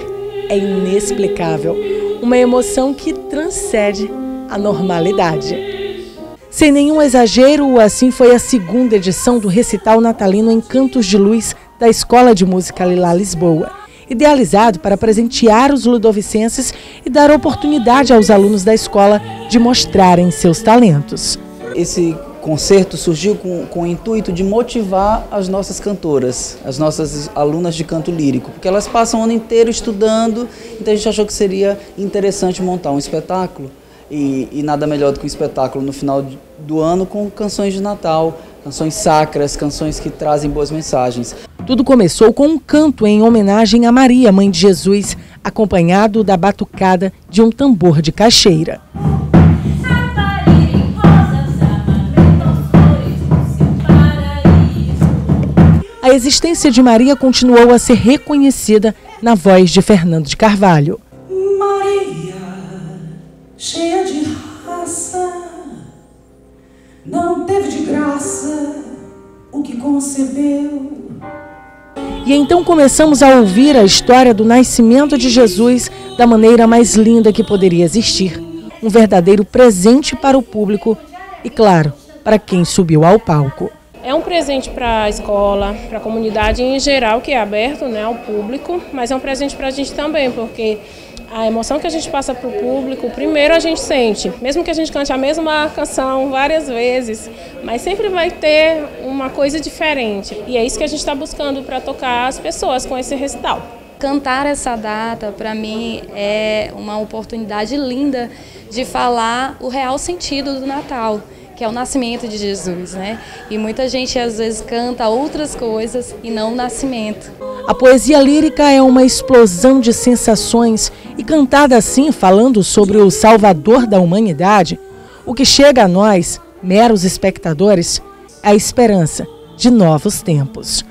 Speaker 5: É inexplicável, uma emoção que transcende a normalidade. Sem nenhum exagero, assim foi a segunda edição do Recital Natalino Encantos de Luz da Escola de Música Lilá Lisboa, idealizado para presentear os ludovicenses e dar oportunidade aos alunos da escola de mostrarem seus talentos.
Speaker 13: Esse concerto surgiu com o intuito de motivar as nossas cantoras, as nossas alunas de canto lírico, porque elas passam o ano inteiro estudando, então a gente achou que seria interessante montar um espetáculo e nada melhor do que um espetáculo no final do ano com canções de Natal, canções sacras, canções que trazem boas mensagens.
Speaker 5: Tudo começou com um canto em homenagem a Maria, Mãe de Jesus, acompanhado da batucada de um tambor de caixeira. A existência de Maria continuou a ser reconhecida na voz de Fernando de Carvalho.
Speaker 14: Maria, cheia de raça, não teve de graça o que concebeu.
Speaker 5: E então começamos a ouvir a história do nascimento de Jesus da maneira mais linda que poderia existir. Um verdadeiro presente para o público e, claro, para quem subiu ao palco.
Speaker 16: É um presente para a escola, para a comunidade em geral, que é aberto, né, ao público, mas é um presente para a gente também, porque a emoção que a gente passa para o público, primeiro a gente sente, mesmo que a gente cante a mesma canção várias vezes, mas sempre vai ter uma coisa diferente. E é isso que a gente está buscando para tocar as pessoas com esse recital.
Speaker 18: Cantar essa data, para mim, é uma oportunidade linda de falar o real sentido do Natal, que é o nascimento de Jesus, né? E muita gente às vezes canta outras coisas e não o nascimento.
Speaker 5: A poesia lírica é uma explosão de sensações e cantada assim, falando sobre o Salvador da humanidade, o que chega a nós, meros espectadores, é a esperança de novos tempos.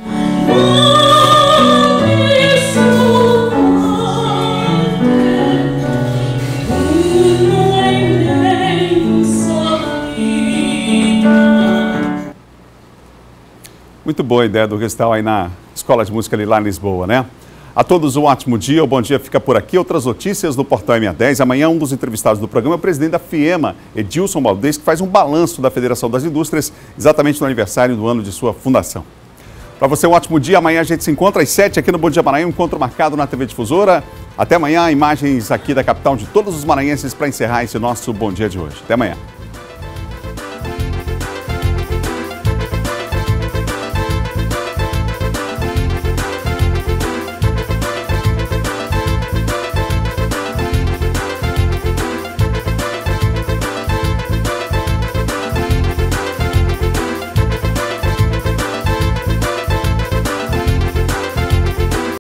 Speaker 1: Muito boa a ideia do recital aí na Escola de Música Lilá em Lisboa, né? A todos um ótimo dia, o Bom Dia fica por aqui. Outras notícias no Portal M10. Amanhã um dos entrevistados do programa é o presidente da FIEMA, Edilson Valdez, que faz um balanço da Federação das Indústrias, exatamente no aniversário do ano de sua fundação. Para você um ótimo dia, amanhã a gente se encontra às 7 aqui no Bom Dia Maranhão, encontro marcado na TV Difusora. Até amanhã, imagens aqui da capital de todos os maranhenses para encerrar esse nosso Bom Dia de hoje. Até amanhã.